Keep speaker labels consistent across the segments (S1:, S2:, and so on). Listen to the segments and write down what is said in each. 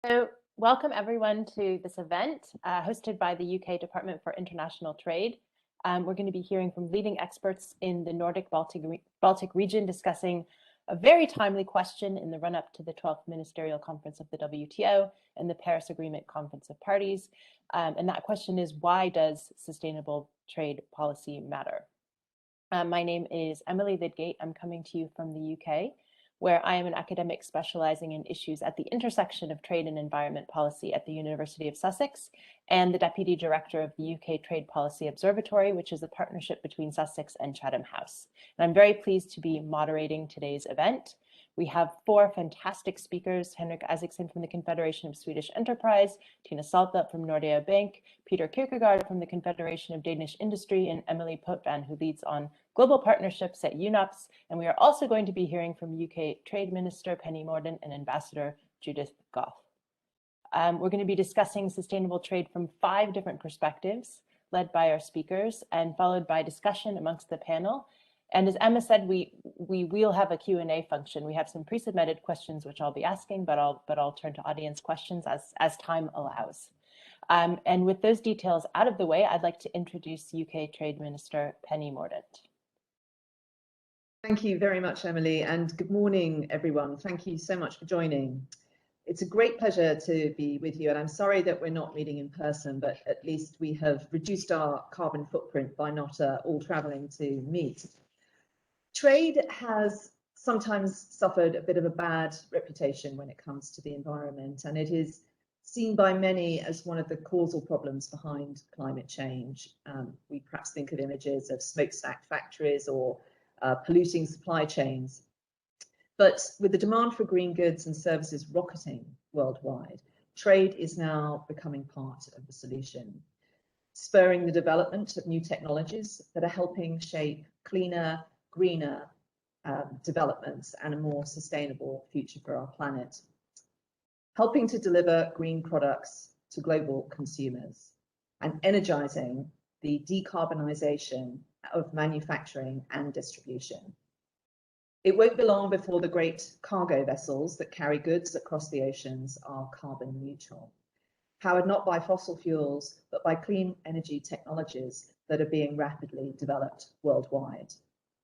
S1: So welcome everyone to this event hosted by the UK Department for International Trade. We're going to be hearing from leading experts in the Nordic-Baltic region discussing a very timely question in the run-up to the 12th Ministerial Conference of the WTO and the Paris Agreement Conference of Parties. And that question is, why does sustainable trade policy matter? My name is Emily Lidgate. I'm coming to you from the UK, where I am an academic specializing in issues at the intersection of trade and environment policy at the University of Sussex, and the Deputy Director of the UK Trade Policy Observatory, which is a partnership between Sussex and Chatham House. And I'm very pleased to be moderating today's event. We have four fantastic speakers: Henrik Isaksson from the Confederation of Swedish Enterprise, Tina Salthe from Nordea Bank, Peter Kierkegaard from the Confederation of Danish Industry, and Emily Potvin, who leads on global partnerships at UNOPS. And we are also going to be hearing from UK Trade Minister Penny Mordaunt and Ambassador Judith Goth. We're going to be discussing sustainable trade from 5 different perspectives, led by our speakers, and followed by discussion amongst the panel. And as Emma said, we will have a Q&A function. We have some pre-submitted questions which I'll be asking, but I'll turn to audience questions as time allows. And with those details out of the way, I'd like to introduce UK Trade Minister Penny Mordaunt.
S2: Thank you very much, Emily, and good morning, everyone. Thank you so much for joining. It's a great pleasure to be with you, and I'm sorry that we're not meeting in person, but at least we have reduced our carbon footprint by not all traveling to meet. Trade has sometimes suffered a bit of a bad reputation when it comes to the environment, and it is seen by many as one of the causal problems behind climate change. We perhaps think of images of smokestack factories or polluting supply chains. But with the demand for green goods and services rocketing worldwide, trade is now becoming part of the solution, spurring the development of new technologies that are helping shape cleaner, greener developments and a more sustainable future for our planet, helping to deliver green products to global consumers and energizing the decarbonisation of manufacturing and distribution. It won't be long before the great cargo vessels that carry goods across the oceans are carbon neutral, powered not by fossil fuels, but by clean energy technologies that are being rapidly developed worldwide,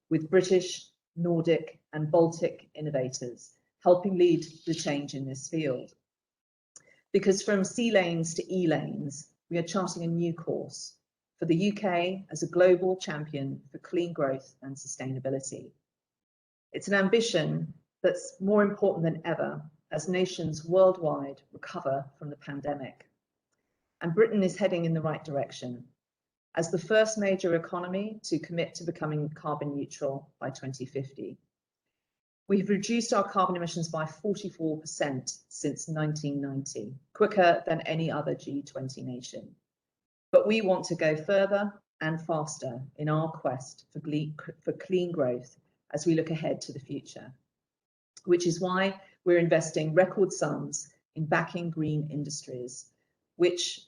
S2: with British, Nordic and Baltic innovators helping lead the change in this field. Because from sea lanes to E-lanes, we are charting a new course for the UK as a global champion for clean growth and sustainability. It's an ambition that's more important than ever as nations worldwide recover from the pandemic. And Britain is heading in the right direction as the first major economy to commit to becoming carbon neutral by 2050. We've reduced our carbon emissions by 44% since 1990, quicker than any other G20 nation. But we want to go further and faster in our quest for clean growth as we look ahead to the future, which is why we're investing record sums in backing green industries, which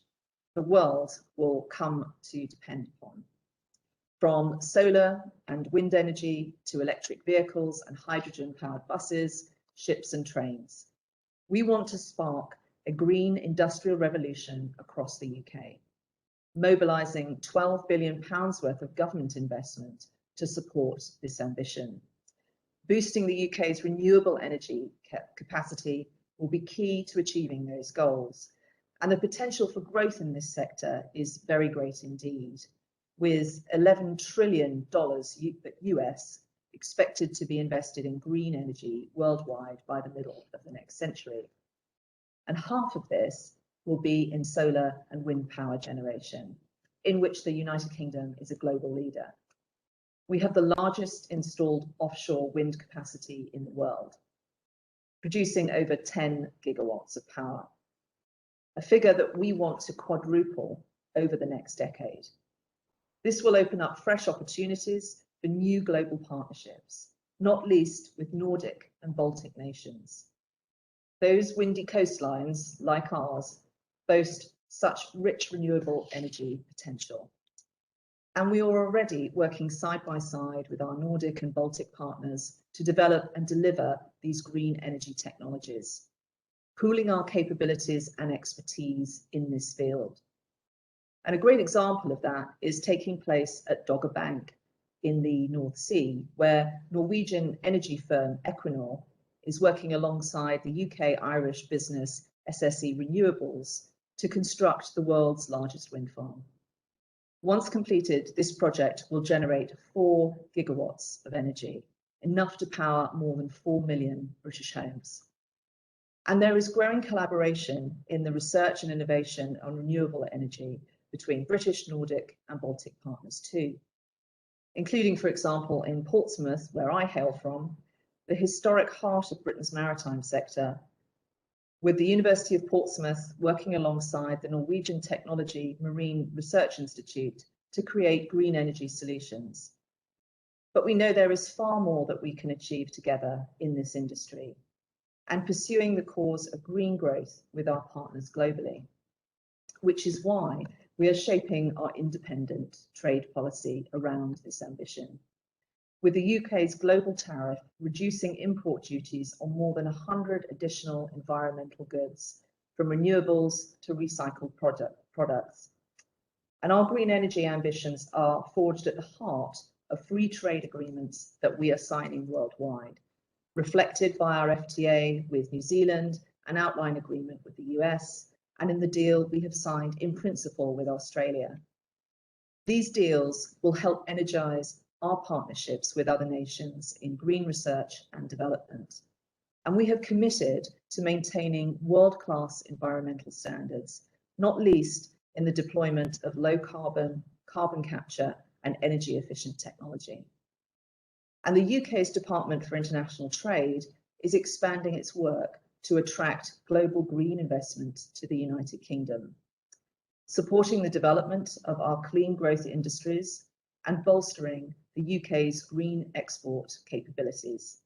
S2: the world will come to depend upon. From solar and wind energy to electric vehicles and hydrogen-powered buses, ships and trains. We want to spark a green industrial revolution across the UK, mobilising £12 billion worth of government investment to support this ambition. Boosting the UK's renewable energy capacity will be key to achieving those goals. And the potential for growth in this sector is very great indeed, with $11 trillion US expected to be invested in green energy worldwide by the middle of the next century. And half of this will be in solar and wind power generation, in which the United Kingdom is a global leader. We have the largest installed offshore wind capacity in the world, producing over 10 gigawatts of power, a figure that we want to quadruple over the next decade. This will open up fresh opportunities for new global partnerships, not least with Nordic and Baltic nations. Those windy coastlines, like ours, boast such rich renewable energy potential. And we are already working side by side with our Nordic and Baltic partners to develop and deliver these green energy technologies. pooling our capabilities and expertise in this field. And a great example of that is taking place at Dogger Bank in the North Sea, where Norwegian energy firm Equinor is working alongside the UK-Irish business SSE Renewables to construct the world's largest wind farm. Once completed, this project will generate 4 gigawatts of energy, enough to power more than 4 million British homes. And there is growing collaboration in the research and innovation on renewable energy between British, Nordic and Baltic partners too, including, for example, in Portsmouth, where I hail from, the historic heart of Britain's maritime sector, with the University of Portsmouth working alongside the Norwegian Technology Marine Research Institute to create green energy solutions. But we know there is far more that we can achieve together in this industry, and pursuing the cause of green growth with our partners globally, which is why we are shaping our independent trade policy around this ambition, with the UK's global tariff reducing import duties on more than 100 additional environmental goods, from renewables to recycled products. And our green energy ambitions are forged at the heart of free trade agreements that we are signing worldwide, reflected by our FTA with New Zealand, an outline agreement with the US, and in the deal we have signed in principle with Australia. These deals will help energise our partnerships with other nations in green research and development. And we have committed to maintaining world-class environmental standards, not least in the deployment of low carbon, carbon capture and energy efficient technology. And the UK's Department for International Trade is expanding its work to attract global green investment to the United Kingdom, supporting the development of our clean growth industries and bolstering the UK's green export capabilities.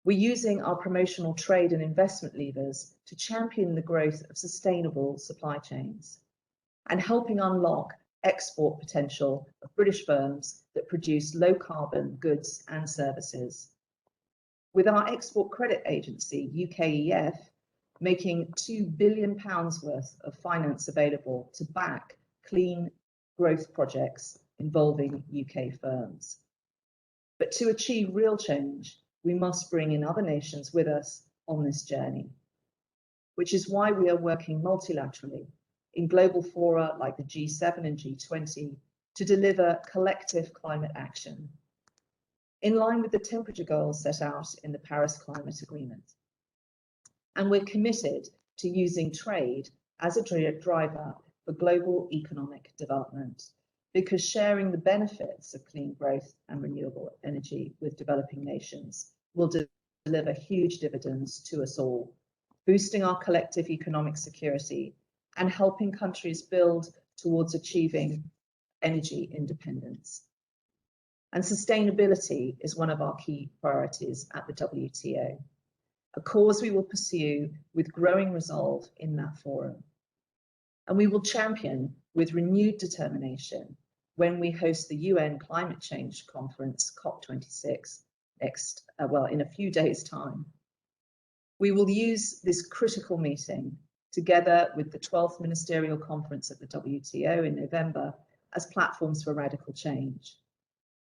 S2: We're using our promotional trade and investment levers to champion the growth of sustainable supply chains and helping unlock export potential of British firms that produce low carbon goods and services. With our export credit agency, UKEF, making £2 billion worth of finance available to back clean growth projects involving UK firms. But to achieve real change, we must bring in other nations with us on this journey, which is why we are working multilaterally in global fora like the G7 and G20 to deliver collective climate action in line with the temperature goals set out in the Paris Climate Agreement. And we're committed to using trade as a driver for global economic development, because sharing the benefits of clean growth and renewable energy with developing nations will deliver huge dividends to us all, boosting our collective economic security and helping countries build towards achieving energy independence. And sustainability is one of our key priorities at the WTO, a cause we will pursue with growing resolve in that forum. And we will champion with renewed determination when we host the UN Climate Change Conference, COP26, in a few days' time. We will use this critical meeting together with the 12th Ministerial Conference at the WTO in November as platforms for radical change,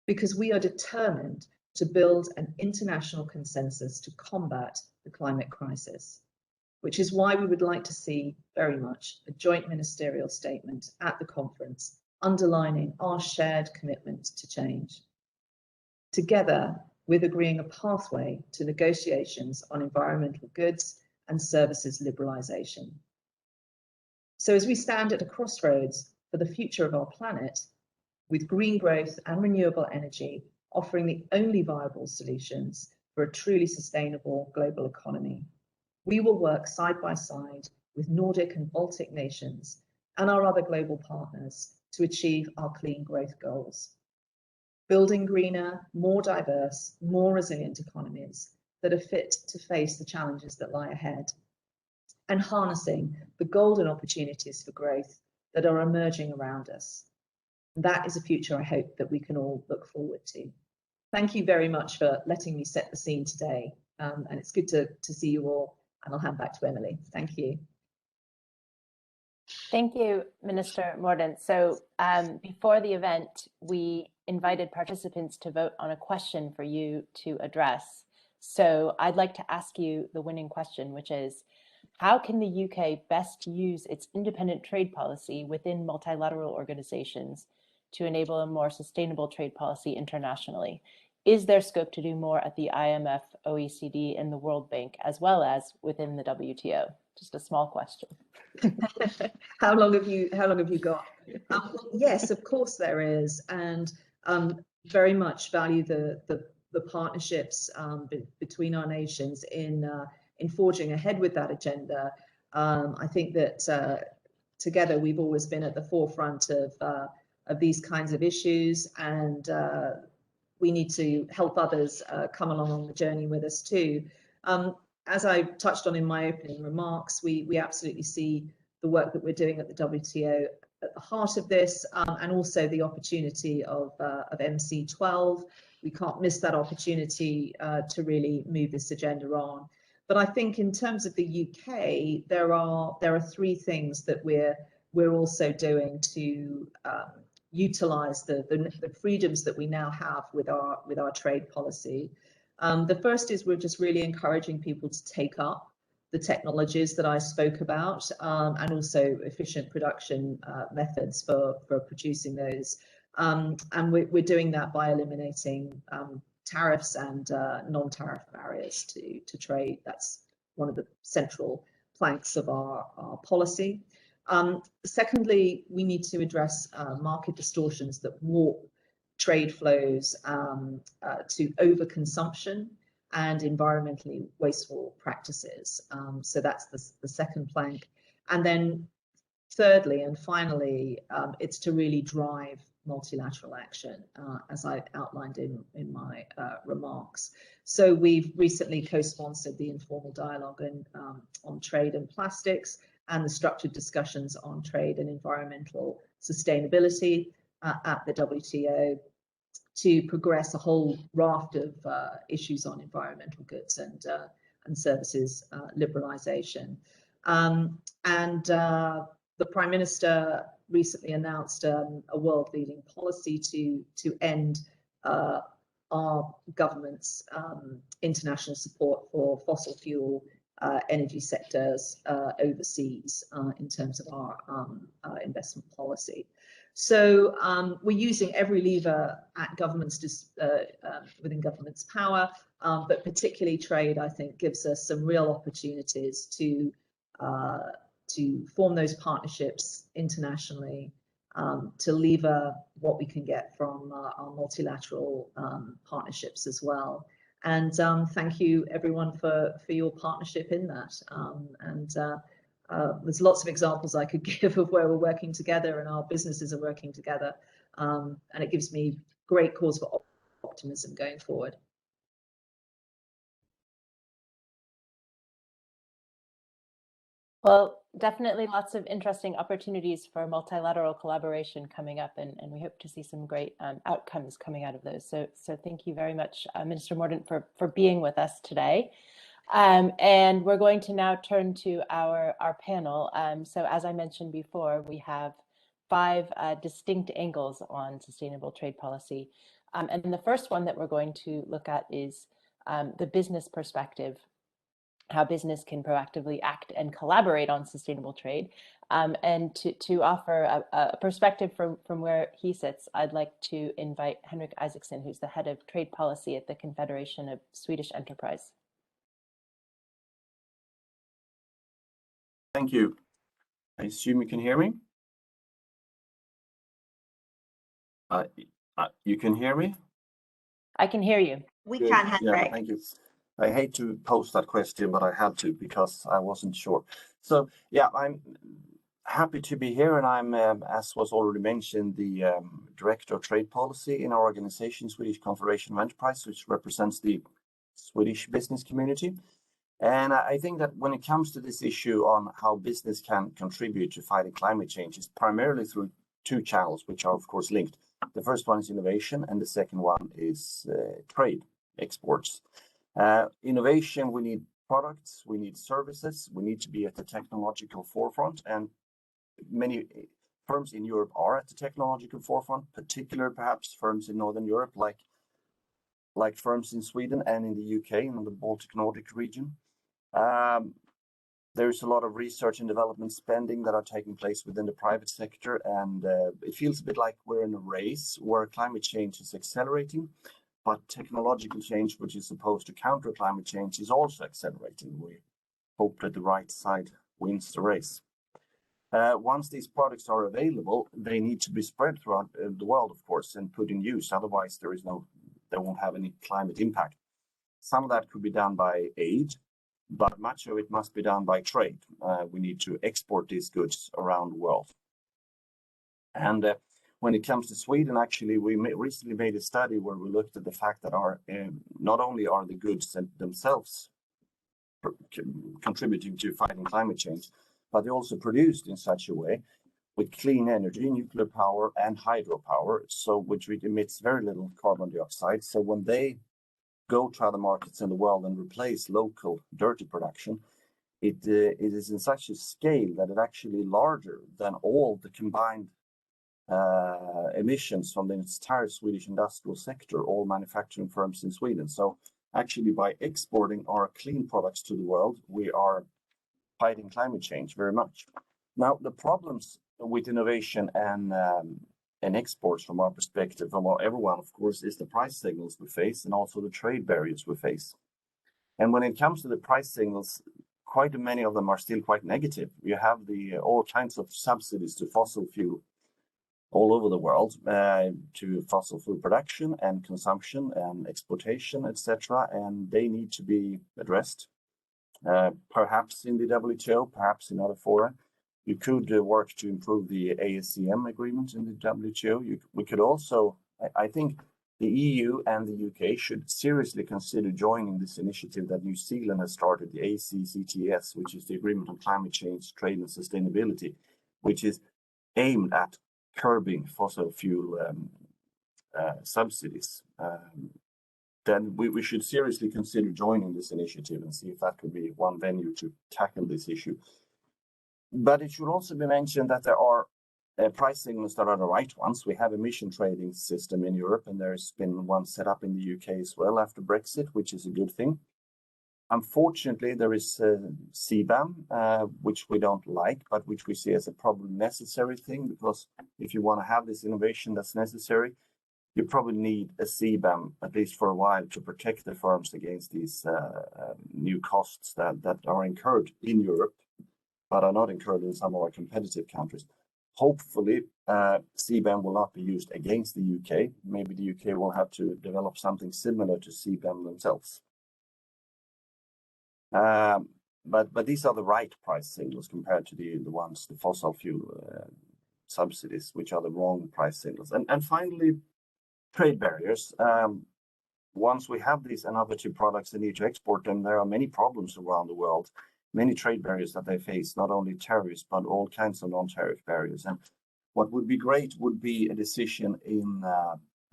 S2: because we are determined to build an international consensus to combat the climate crisis, which is why we would like to see very much a joint ministerial statement at the conference underlining our shared commitment to change, together with agreeing a pathway to negotiations on environmental goods and services liberalisation. So as we stand at a crossroads for the future of our planet, with green growth and renewable energy offering the only viable solutions for a truly sustainable global economy, we will work side by side with Nordic and Baltic nations and our other global partners to achieve our clean growth goals, building greener, more diverse, more resilient economies that are fit to face the challenges that lie ahead, and harnessing the golden opportunities for growth that are emerging around us. That is a future I hope that we can all look forward to. Thank you very much for letting me set the scene today, and it's good to see you all And I'll hand back to Emily. Thank you.
S1: Thank you, Minister Mordaunt. So before the event, we invited participants to vote on a question for you to address. So I'd like to ask you the winning question, which is, how can the UK best use its independent trade policy within multilateral organizations to enable a more sustainable trade policy internationally? Is there scope to do more at the IMF, OECD, and the World Bank, as well as within the WTO? Just a small question.
S2: How long have you got? Yes, of course there is, and very much value the partnerships between our nations in forging ahead with that agenda. I think that together we've always been at the forefront of these kinds of issues, and we need to help others come along on the journey with us too. As I touched on in my opening remarks, we absolutely see the work that we're doing at the WTO at the heart of this, and also the opportunity of MC12. We can't miss that opportunity to really move this agenda on. But I think in terms of the UK, there are three things that we're also doing to utilize the freedoms that we now have with our trade policy. The first is we're just really encouraging people to take up the technologies that I spoke about, and also efficient production methods for producing those. And we're doing that by eliminating tariffs and non-tariff barriers to trade. That's one of the central planks of our policy. Secondly, we need to address market distortions that warp trade flows to overconsumption and environmentally wasteful practices. So that's the second plank. And then thirdly and finally, it's to really drive multilateral action, as I outlined in my remarks. So we've recently co-sponsored the informal dialogue on trade and plastics, and the structured discussions on trade and environmental sustainability at the WTO, to progress a whole raft of issues on environmental goods and services liberalisation. And the Prime Minister recently announced a world-leading policy to end our government's international support for fossil fuel energy sectors overseas in terms of our investment policy. So we're using every lever at within government's power, but particularly trade, I think, gives us some real opportunities to form those partnerships internationally, to lever what we can get from our multilateral partnerships as well. And thank you everyone for your partnership in that. There's lots of examples I could give of where we're working together and our businesses are working together. And it gives me great cause for optimism going forward.
S1: Well, definitely lots of interesting opportunities for multilateral collaboration coming up, and we hope to see some great outcomes coming out of those. So thank you very much, Minister Mordaunt, for being with us today. And we're going to now turn to our panel. So as I mentioned before, we have 5 distinct angles on sustainable trade policy. And the first one that we're going to look at is the business perspective, how business can proactively act and collaborate on sustainable trade. And to offer a perspective from where he sits, I'd like to invite Henrik Isaacson, who's the head of trade policy at the Confederation of Swedish Enterprise.
S3: Thank you. I assume you can hear me? You can hear me?
S1: I can hear you.
S4: We can, Henrik.
S3: Yeah, thank you. I hate to post that question, but I had to because I wasn't sure. So yeah, I'm happy to be here, and I'm, as was already mentioned, the Director of Trade Policy in our organization, Swedish Confederation of Enterprise, which represents the Swedish business community. And I think that when it comes to this issue on how business can contribute to fighting climate change, it's primarily through 2 channels, which are of course linked. The first one is innovation, and the second one is trade, exports. Innovation, we need products, we need services, we need to be at the technological forefront, and many firms in Europe are at the technological forefront, particularly perhaps firms in Northern Europe, like firms in Sweden and in the UK, in the Baltic-Nordic region. There's a lot of research and development spending that are taking place within the private sector, and it feels a bit like we're in a race where climate change is accelerating, but technological change, which is supposed to counter climate change, is also accelerating. We hope that the right side wins the race. Once these products are available, they need to be spread throughout the world, of course, and put in use. Otherwise, they won't have any climate impact. Some of that could be done by aid, but much of it must be done by trade. We need to export these goods around the world. And when it comes to Sweden, actually, we recently made a study where we looked at the fact that not only are the goods themselves contributing to fighting climate change, but they're also produced in such a way with clean energy, nuclear power, and hydropower, which emits very little carbon dioxide. So when they go to other markets in the world and replace local dirty production, it is in such a scale that it's actually larger than all the combined emissions from the entire Swedish industrial sector, all manufacturing firms in Sweden. So actually, by exporting our clean products to the world, we are fighting climate change very much. Now, the problems with innovation and exports from our perspective, from everyone, of course, is the price signals we face and also the trade barriers we face. And when it comes to the price signals, quite many of them are still quite negative. You have all kinds of subsidies to fossil fuel all over the world, to fossil fuel production and consumption and exportation, etc., and they need to be addressed, perhaps in the WTO, perhaps in other fora. You could work to improve the ASEM agreement in the WTO. We could also, I think the EU and the UK should seriously consider joining this initiative that New Zealand has started, the ACCTS, which is the Agreement on Climate Change, Trade and Sustainability, which is aimed at curbing fossil fuel subsidies. Then we should seriously consider joining this initiative and see if that could be one venue to tackle this issue. But it should also be mentioned that there are price signals that are the right ones. We have emission trading system in Europe, and there's been one set up in the UK as well after Brexit, which is a good thing. Unfortunately, there is CBAM, which we don't like, but which we see as a probably necessary thing, because if you want to have this innovation that's necessary, you probably need a CBAM, at least for a while, to protect the firms against these new costs that are incurred in Europe, but are not incurred in some of our competitive countries. Hopefully, CBAM will not be used against the UK. Maybe the UK will have to develop something similar to CBAM themselves. But these are the right price signals compared to the fossil fuel subsidies, which are the wrong price signals. And finally, trade barriers. Once we have these innovative products and need to export them, there are many problems around the world, many trade barriers that they face, not only tariffs, but all kinds of non-tariff barriers. And what would be great would be a decision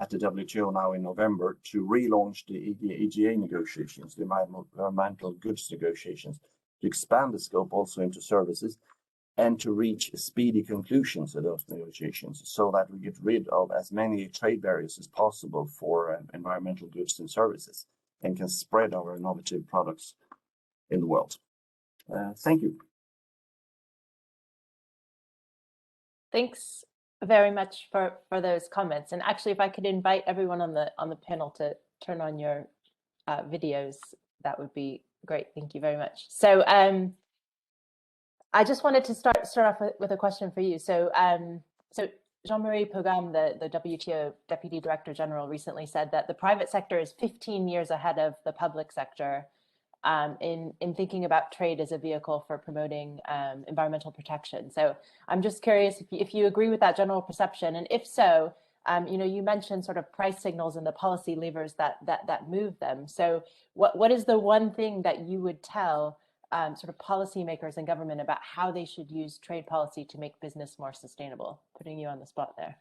S3: at the WTO now in November to relaunch the EGA negotiations, the environmental goods negotiations, to expand the scope also into services, and to reach speedy conclusions of those negotiations so that we get rid of as many trade barriers as possible for environmental goods and services and can spread our innovative products in the world. Thank you.
S1: Thanks very much for those comments. And actually, if I could invite everyone on the panel to turn on your videos, that would be great. Thank you very much. So I just wanted to start off with a question for you. So Jean-Marie Pogam, the WTO Deputy Director General, recently said that the private sector is 15 years ahead of the public sector in thinking about trade as a vehicle for promoting environmental protection. So I'm just curious if you agree with that general perception, and if so, you mentioned sort of price signals and the policy levers that move them. So what is the one thing that you would tell sort of policymakers and government about how they should use trade policy to make business more sustainable? Putting you on the spot there.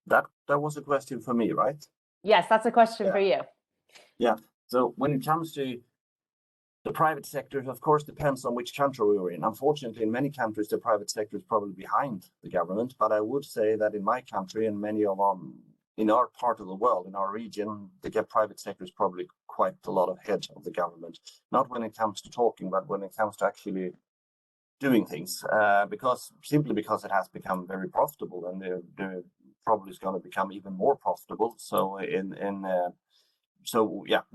S3: That was a question for me, right?
S1: Yes, that's a question for you.
S3: Yeah. So when it comes to The private sector, of course, depends on which country we were in. Unfortunately, in many countries, the private sector is probably behind the government. But I would say that in my country and many of in our part of the world, in our region, the private sector is probably quite a lot ahead of the government. Not when it comes to talking, but when it comes to actually doing things, simply because it has become very profitable, and the probably is going to become even more profitable. So the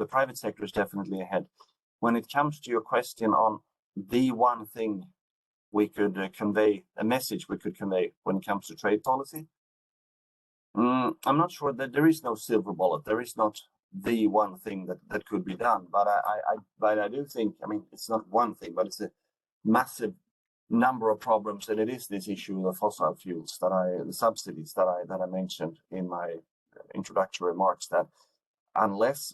S3: private sector is definitely ahead. When it comes to your question on the one thing we could convey, a message we could convey when it comes to trade policy, I'm not sure that there is no silver bullet. There is not the one thing that could be done. But I do think, I mean, it's not one thing, but it's a massive number of problems, and it is this issue of fossil fuels the subsidies that I mentioned in my introductory remarks, that unless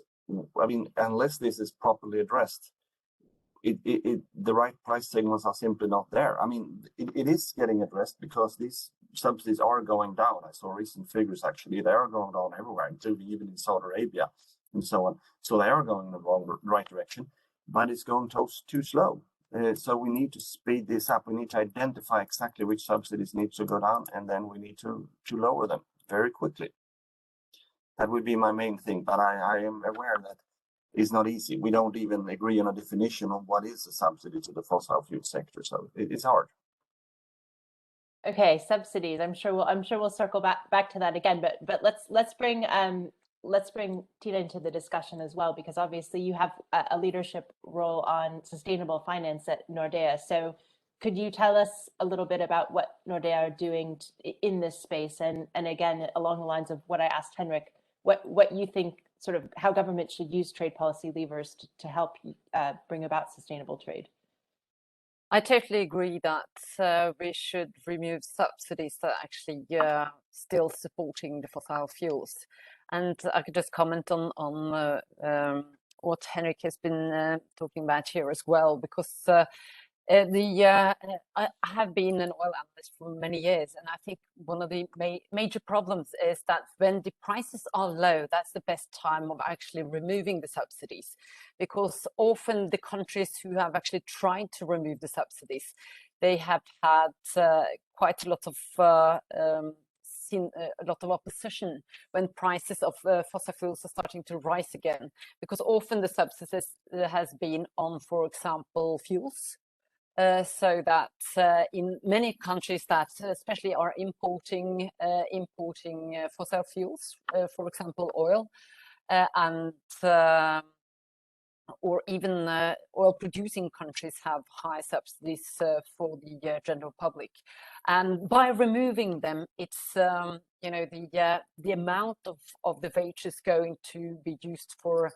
S3: this is properly addressed, the right price signals are simply not there. I mean, it is getting addressed because these subsidies are going down. I saw recent figures, actually, they are going down everywhere, including even in Saudi Arabia and so on. So they are going in the right direction, but it's going too slow. So we need to speed this up. We need to identify exactly which subsidies need to go down, and then we need to lower them very quickly. That would be my main thing, but I am aware that it's not easy. We don't even agree on a definition of what is a subsidy to the fossil fuel sector, so it's hard.
S1: Okay, subsidies. I'm sure we'll circle back to that again, but let's bring Tina into the discussion as well, because obviously you have a leadership role on sustainable finance at Nordea. So could you tell us a little bit about what Nordea are doing in this space, and again, along the lines of what I asked Henrik, what you think, sort of how government should use trade policy levers to help bring about sustainable trade?
S4: I totally agree that we should remove subsidies that actually still supporting the fossil fuels. And I could just comment on what Henrik has been talking about here as well, because I have been an oil analyst for many years, and I think one of the major problems is that when the prices are low, that's the best time of actually removing the subsidies, because often the countries who have actually tried to remove the subsidies, they have had quite a lot of opposition when prices of fossil fuels are starting to rise again, because often the subsidies has been on, for example, fuels. So that in many countries that especially are importing fossil fuels, for example, oil, and or even oil producing countries have high subsidies for the general public. And by removing them, it's the amount of the wages going to be used for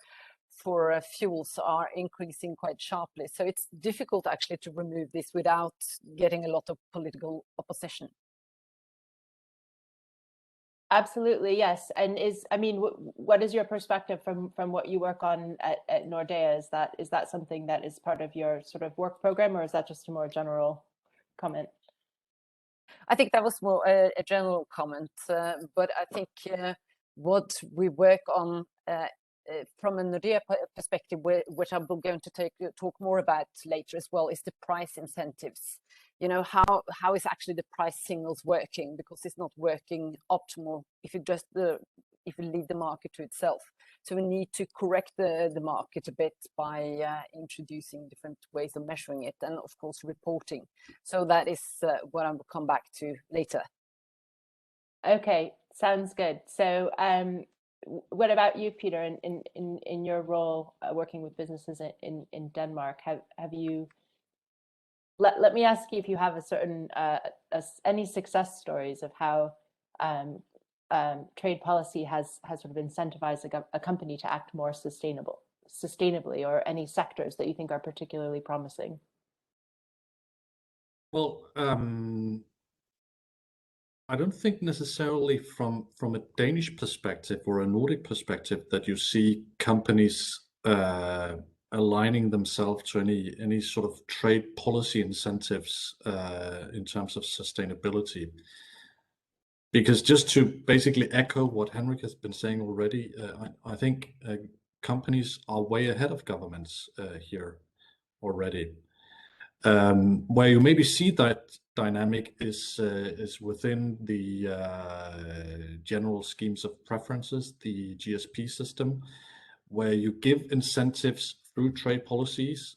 S4: fuels are increasing quite sharply. So it's difficult actually to remove this without getting a lot of political opposition.
S1: Absolutely, yes. And what is your perspective from what you work on at Nordea? Is that something that is part of your sort of work program, or is that just a more general comment?
S4: I think that was more a general comment, but I think what we work on from a Nordea perspective, which I'm going to talk more about later as well, is the price incentives. You know, how is actually the price signals working, because it's not working optimal if you just if you leave the market to itself. So we need to correct the market a bit by introducing different ways of measuring it, and of course reporting. So that is what I will come back to later.
S1: Okay, sounds good. So what about you, Peter, in your role working with businesses in Denmark? Have you, let me ask you if you have a certain any success stories of how trade policy has sort of incentivized a company to act more sustainably, or any sectors that you think are particularly promising?
S5: Well, I don't think necessarily from a Danish perspective or a Nordic perspective that you see companies aligning themselves to any sort of trade policy incentives in terms of sustainability. Because just to basically echo what Henrik has been saying already, I think companies are way ahead of governments here. already. Where you maybe see that dynamic is within the general schemes of preferences, the GSP system, where you give incentives through trade policies.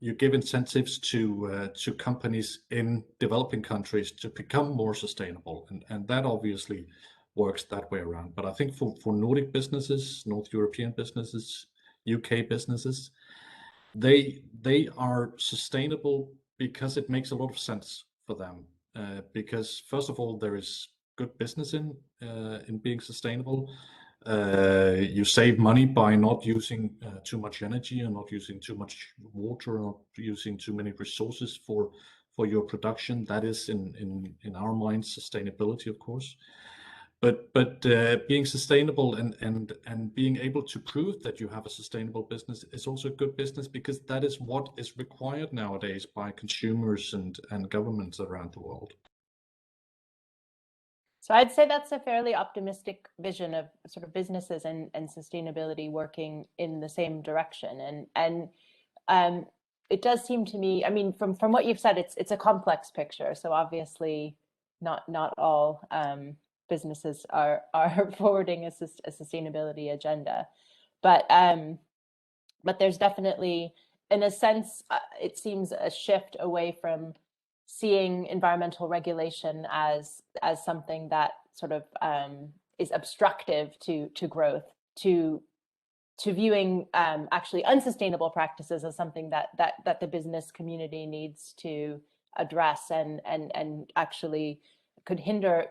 S5: You give incentives to companies in developing countries to become more sustainable, and that obviously works that way around. But I think for Nordic businesses, North European businesses, UK businesses, they are sustainable because it makes a lot of sense for them. Because first of all, there is good business in being sustainable. You save money by not using too much energy and not using too much water, or not using too many resources for your production. That is in our minds sustainability, of course. But being sustainable and being able to prove that you have a sustainable business is also good business, because that is what is required nowadays by consumers and governments around the world.
S1: So I'd say that's a fairly optimistic vision of sort of businesses and sustainability working in the same direction. And it does seem to me, I mean, from what you've said, it's a complex picture. So obviously not all businesses are forwarding a sustainability agenda, but there's definitely, in a sense, it seems a shift away from seeing environmental regulation as something that sort of is obstructive to growth, to viewing actually unsustainable practices as something that the business community needs to address and actually could hinder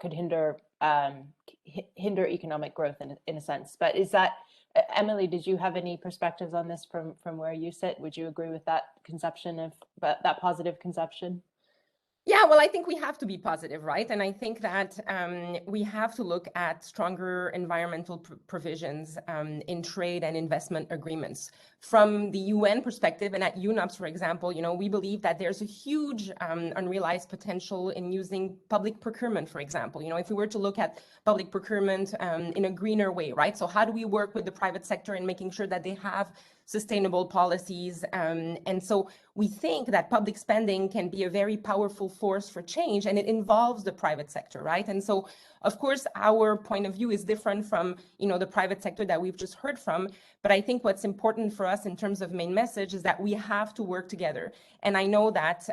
S1: economic growth in a sense. But is that, Emily, did you have any perspectives on this from where you sit? Would you agree with that conception of that positive conception?
S6: Yeah, well, I think we have to be positive, right? And I think that we have to look at stronger environmental provisions in trade and investment agreements. From the UN perspective, and at UNOPS, for example, you know, we believe that there's a huge unrealized potential in using public procurement, for example. You know, if we were to look at public procurement in a greener way, right? So how do we work with the private sector in making sure that they have sustainable policies? And so we think that public spending can be a very powerful force for change, and it involves the private sector, right? And so, of course, our point of view is different from, you know, the private sector that we've just heard from. But I think what's important for us in terms of main message is that we have to work together. And I know that,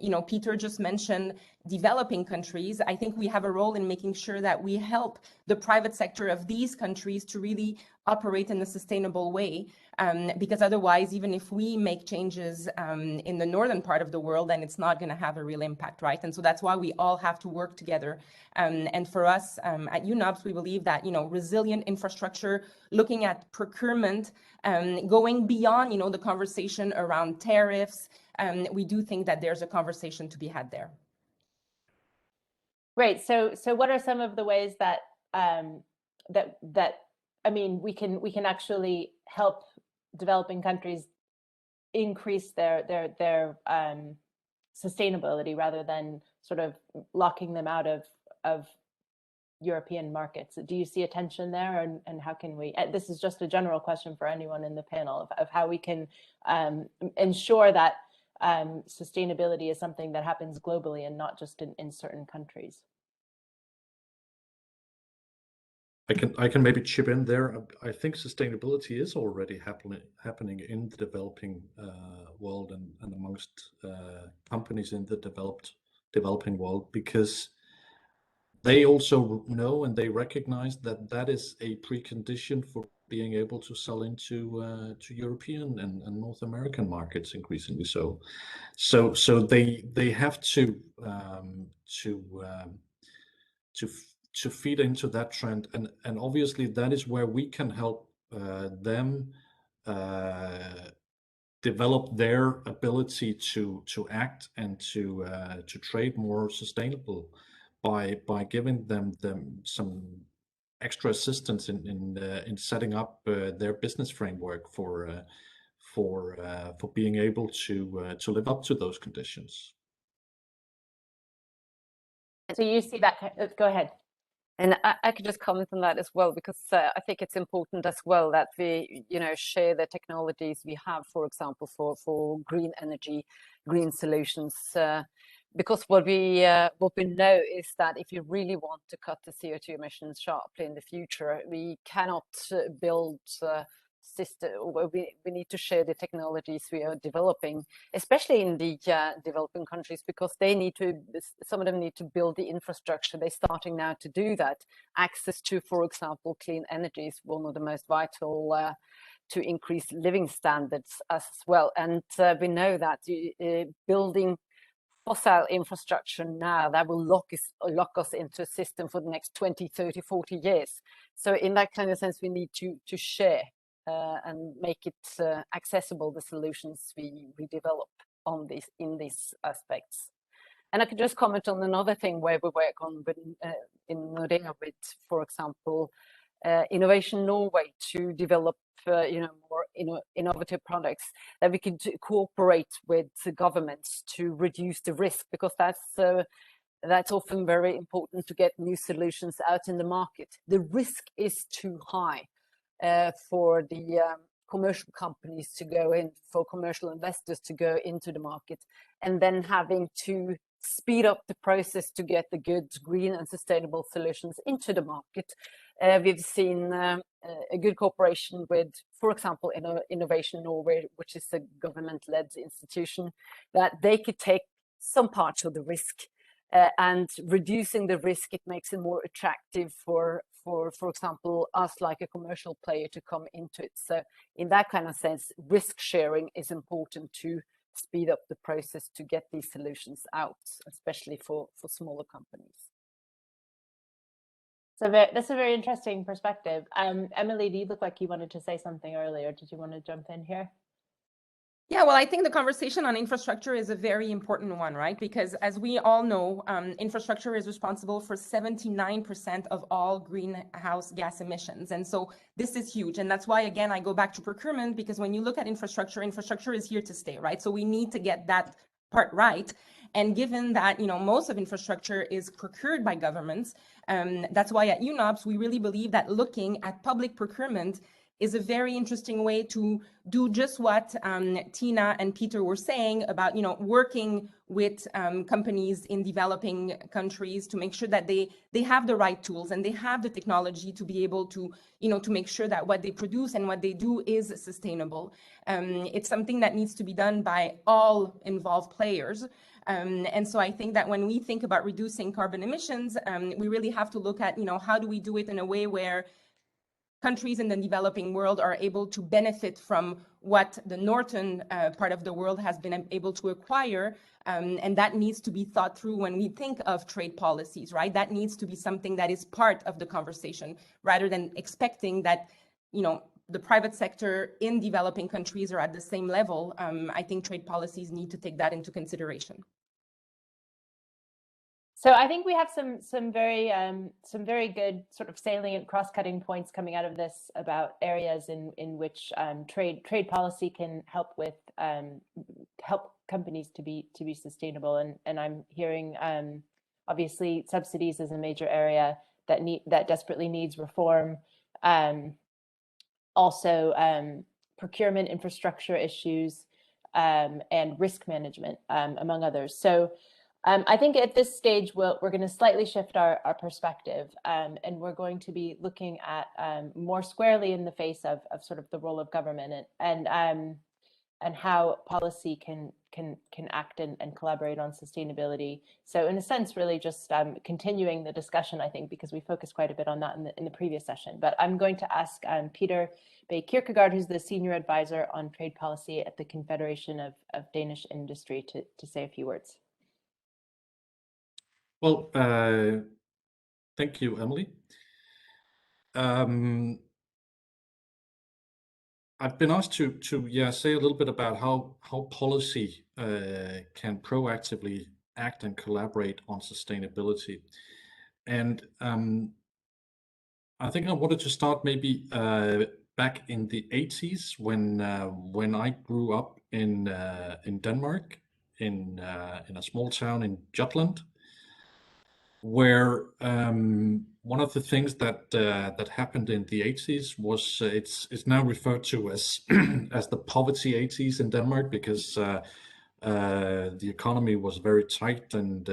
S6: you know, Peter just mentioned developing countries. I think we have a role in making sure that we help the private sector of these countries to really operate in a sustainable way, because otherwise, even if we make changes in the northern part of the world, then it's not going to have a real impact, right? And so that's why we all have to work together. And for us at UNOPS, we believe that, you know, resilient infrastructure, looking at procurement, going beyond, you know, the conversation around tariffs, we do think that there's a conversation to be had there.
S1: Great. So what are some of the ways that I mean, we can actually help developing countries increase their sustainability rather than sort of locking them out of European markets? Do you see a tension there, and how can we? This is just a general question for anyone in the panel of how we can ensure that sustainability is something that happens globally and not just in certain countries.
S5: I can maybe chip in there. I think sustainability is already happening in the developing world and amongst companies in the developing world, because they also know and they recognize that that is a precondition for being able to sell into to European and North American markets increasingly. So they have to feed into that trend, and obviously that is where we can help them develop their ability to act and to trade more sustainable by giving them some extra assistance in setting up their business framework for being able to live up to those conditions.
S1: So you see that, go ahead.
S4: And I could just comment on that as well, because I think it's important as well that we, share the technologies we have, for example, for green energy, green solutions. Because what we know is that if you really want to cut the CO2 emissions sharply in the future, we cannot build system. We need to share the technologies we are developing, especially in the developing countries, because some of them need to build the infrastructure. They're starting now to do that. Access to, for example, clean energy is one of the most vital to increase living standards as well. And we know that building fossil infrastructure now, that will lock us into a system for the next 20, 30, 40 years. So in that kind of sense, we need to share and make it accessible, the solutions we develop in these aspects. And I could just comment on another thing where we work on in Nordea with, for example, Innovation Norway, to develop more innovative products that we could cooperate with the governments to reduce the risk, because that's often very important to get new solutions out in the market. The risk is too high for the commercial companies to go in, for commercial investors to go into the market, and then having to speed up the process to get the good green and sustainable solutions into the market. We've seen a good cooperation with, for example, Innovation Norway, which is a government-led institution, that they could take some parts of the risk, and reducing the risk, it makes it more attractive for example, us like a commercial player to come into it. So in that kind of sense, risk sharing is important to speed up the process to get these solutions out, especially for smaller companies.
S1: So that's a very interesting perspective. Emily, do you look like you wanted to say something earlier? Did you want to jump in here?
S6: Yeah, well, I think the conversation on infrastructure is a very important one, right? Because as we all know, infrastructure is responsible for 79% of all greenhouse gas emissions. And so this is huge. And that's why, again, I go back to procurement, because when you look at infrastructure, infrastructure is here to stay, right? So we need to get that part right. And given that, most of infrastructure is procured by governments, that's why at UNOPS, we really believe that looking at public procurement is a very interesting way to do just what Tina and Peter were saying about, working with companies in developing countries to make sure that they have the right tools and they have the technology to be able to, to make sure that what they produce and what they do is sustainable. It's something that needs to be done by all involved players. And so I think that when we think about reducing carbon emissions, we really have to look at, how do we do it in a way where countries in the developing world are able to benefit from what the northern part of the world has been able to acquire. And that needs to be thought through when we think of trade policies, right? That needs to be something that is part of the conversation, rather than expecting that, the private sector in developing countries are at the same level. I think trade policies need to take that into consideration.
S1: So I think we have some very good sort of salient cross-cutting points coming out of this about areas in which trade policy can help companies to be sustainable, and I'm hearing obviously subsidies is a major area that desperately needs reform. Also procurement infrastructure issues and risk management, among others. So I think at this stage, we're going to slightly shift our perspective, and we're going to be looking at more squarely in the face of sort of the role of government and how policy can act and collaborate on sustainability. So in a sense, really just continuing the discussion, I think, because we focused quite a bit on that in the previous session. But I'm going to ask Peter Bay Kierkegaard, who's the Senior Advisor on Trade Policy at the Confederation of Danish Industry, to say a few words.
S5: Well, thank you, Emily. I've been asked to say a little bit about how policy can proactively act and collaborate on sustainability, and I think I wanted to start maybe back in the 80s when I grew up in Denmark in a small town in Jutland. where one of the things that that happened in the 80s was it's now referred to as as the poverty 80s in Denmark, because the economy was very tight and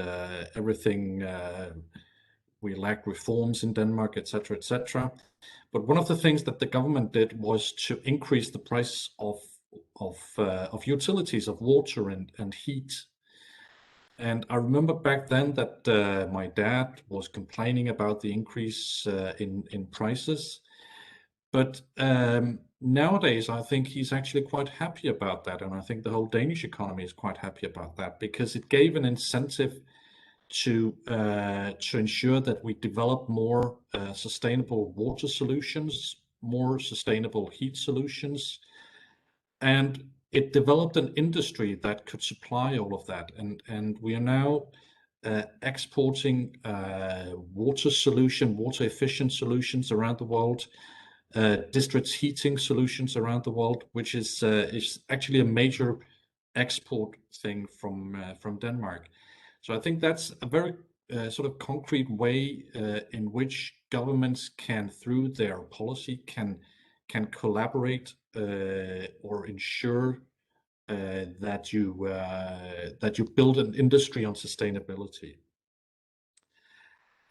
S5: everything. We lacked reforms in Denmark, etc., etc. But one of the things that the government did was to increase the price of utilities, of water and heat. And I remember back then that my dad was complaining about the increase in prices. But nowadays, I think he's actually quite happy about that. And I think the whole Danish economy is quite happy about that, because it gave an incentive to ensure that we develop more sustainable water solutions, more sustainable heat solutions, and it developed an industry that could supply all of that. And we are now exporting water efficient solutions around the world, district heating solutions around the world, which is actually a major export thing from Denmark. So I think that's a very sort of concrete way in which governments can, through their policy, can collaborate or ensure that you build an industry on sustainability.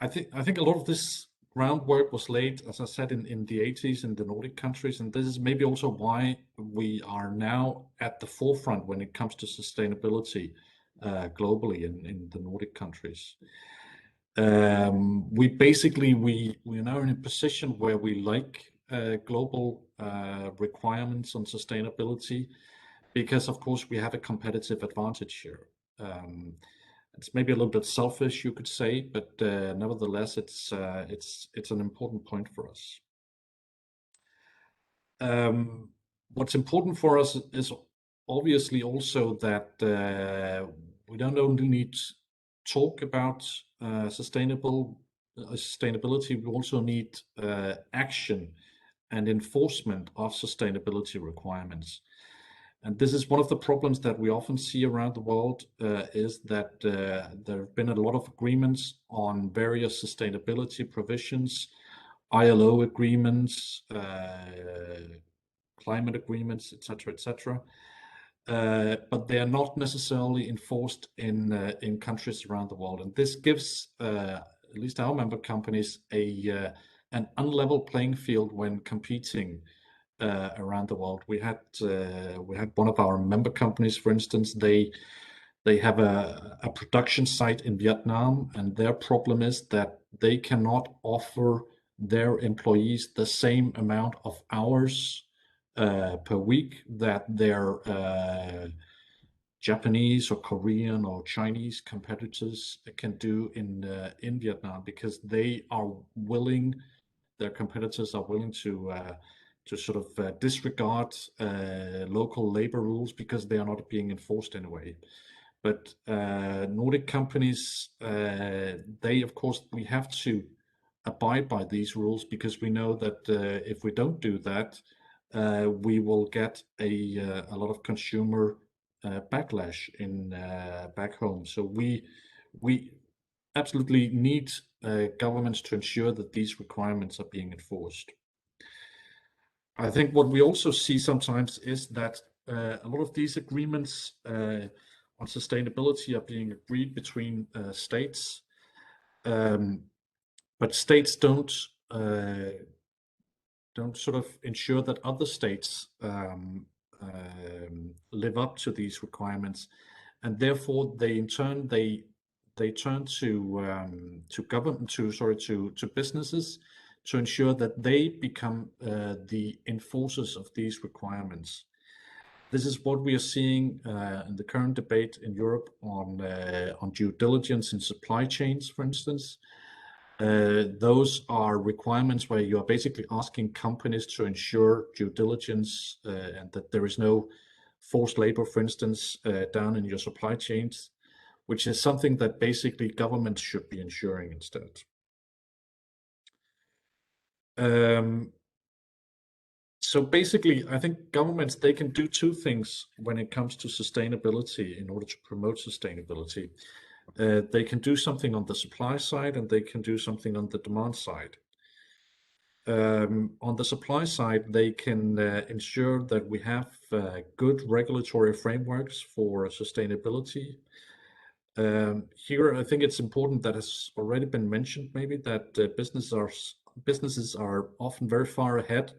S5: I think a lot of this groundwork was laid, as I said, in the 80s in the Nordic countries, and this is maybe also why we are now at the forefront when it comes to sustainability globally in the Nordic countries. We are now in a position where we like global requirements on sustainability, because of course we have a competitive advantage here. It's maybe a little bit selfish, you could say, but nevertheless, it's an important point for us. What's important for us is obviously also that we don't only need to talk about sustainability, we also need action and enforcement of sustainability requirements. And this is one of the problems that we often see around the world, is that there have been a lot of agreements on various sustainability provisions, ILO agreements, climate agreements, etc., etc. But they are not necessarily enforced in countries around the world, and this gives at least our member companies an unlevel playing field when competing around the world. We had one of our member companies, for instance. They have a production site in Vietnam, and their problem is that they cannot offer their employees the same amount of hours per week that their Japanese or Korean or Chinese competitors can do in Vietnam, because their competitors are willing to sort of disregard local labor rules because they are not being enforced in a way. But Nordic companies, of course, we have to abide by these rules, because we know that if we don't do that, we will get a lot of consumer backlash back home. So we absolutely need governments to ensure that these requirements are being enforced. I think what we also see sometimes is that a lot of these agreements on sustainability are being agreed between states, but states don't sort of ensure that other states live up to these requirements, and therefore they in turn they turn to businesses to ensure that they become the enforcers of these requirements. This is what we are seeing in the current debate in Europe on due diligence in supply chains, for instance. Those are requirements where you are basically asking companies to ensure due diligence and that there is no forced labor, for instance, down in your supply chains, which is something that basically governments should be ensuring instead. So basically, I think governments, they can do two things when it comes to sustainability in order to promote sustainability. They can do something on the supply side, and they can do something on the demand side. On the supply side, they can ensure that we have good regulatory frameworks for sustainability. Here, I think it's important, that has already been mentioned, maybe, that businesses are often very far ahead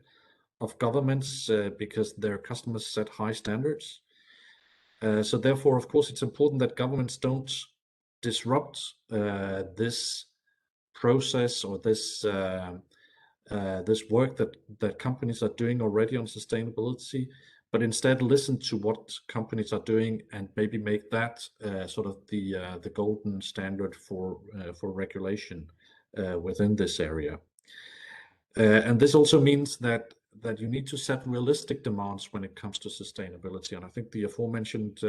S5: of governments because their customers set high standards. So therefore, of course, it's important that governments don't disrupt this process, or this work that companies are doing already on sustainability, but instead listen to what companies are doing and maybe make that sort of the golden standard for regulation within this area. And this also means that you need to set realistic demands when it comes to sustainability. And I think the aforementioned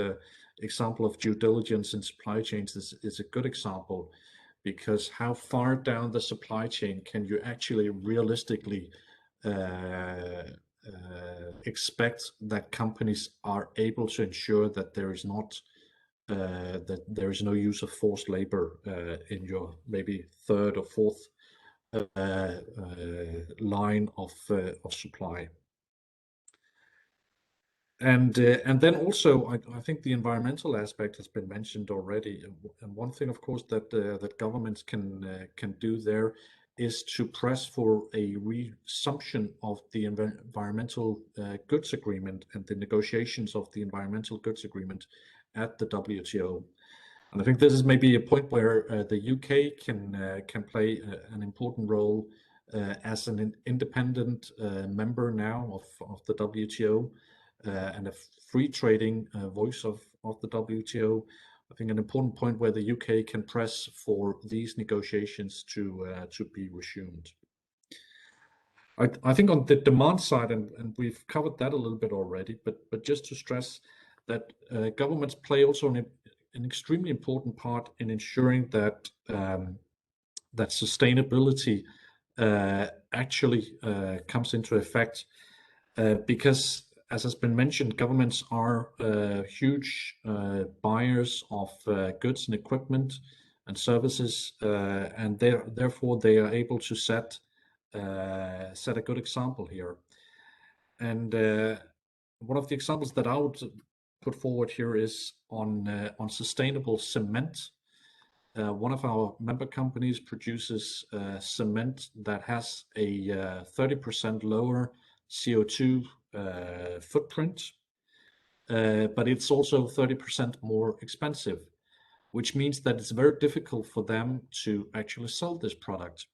S5: example of due diligence in supply chains is a good example, because how far down the supply chain can you actually realistically expect that companies are able to ensure that there is not no use of forced labor in your maybe third or fourth line of supply. And then also, I think the environmental aspect has been mentioned already. And one thing, of course, that governments can do there is to press for a resumption of the environmental goods agreement and the negotiations of the environmental goods agreement at the WTO. And I think this is maybe a point where the UK can play an important role as an independent member now of the WTO. And a free trading voice of the WTO. I think an important point where the UK can press for these negotiations to be resumed. I think on the demand side, and we've covered that a little bit already, but just to stress that governments play also an extremely important part in ensuring that that sustainability actually comes into effect, because, as has been mentioned, governments are huge buyers of goods and equipment and services, and therefore they are able to set a good example here. And one of the examples that I would put forward here is on sustainable cement. One of our member companies produces cement that has a 30% lower CO2 footprint, but it's also 30% more expensive, which means that it's very difficult for them to actually sell this product.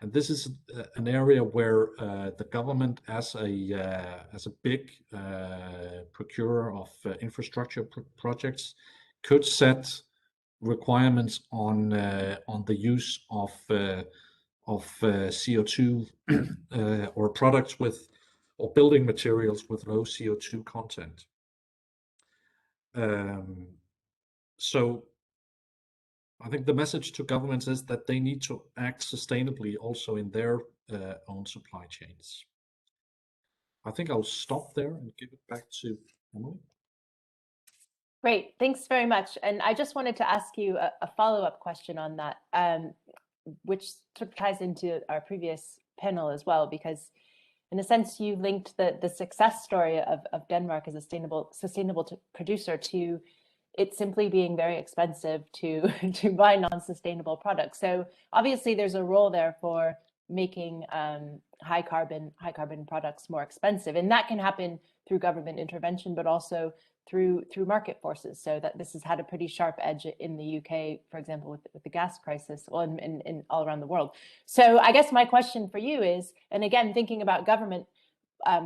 S5: And this is an area where the government, as a big procurer of infrastructure projects, could set requirements on the use of CO2 or products or building materials with low CO2 content. So I think the message to governments is that they need to act sustainably also in their own supply chains. I think I'll stop there and give it back to Emily.
S1: Great, thanks very much. And I just wanted to ask you a follow-up question on that, which sort of ties into our previous panel as well, because in a sense, you linked the success story of Denmark as a sustainable producer to it simply being very expensive to buy non-sustainable products. So obviously, there's a role there for making high carbon products more expensive, and that can happen through government intervention, but also through market forces. So that this has had a pretty sharp edge in the UK, for example, with the gas crisis, well, in all around the world. So I guess my question for you is, and again, thinking about government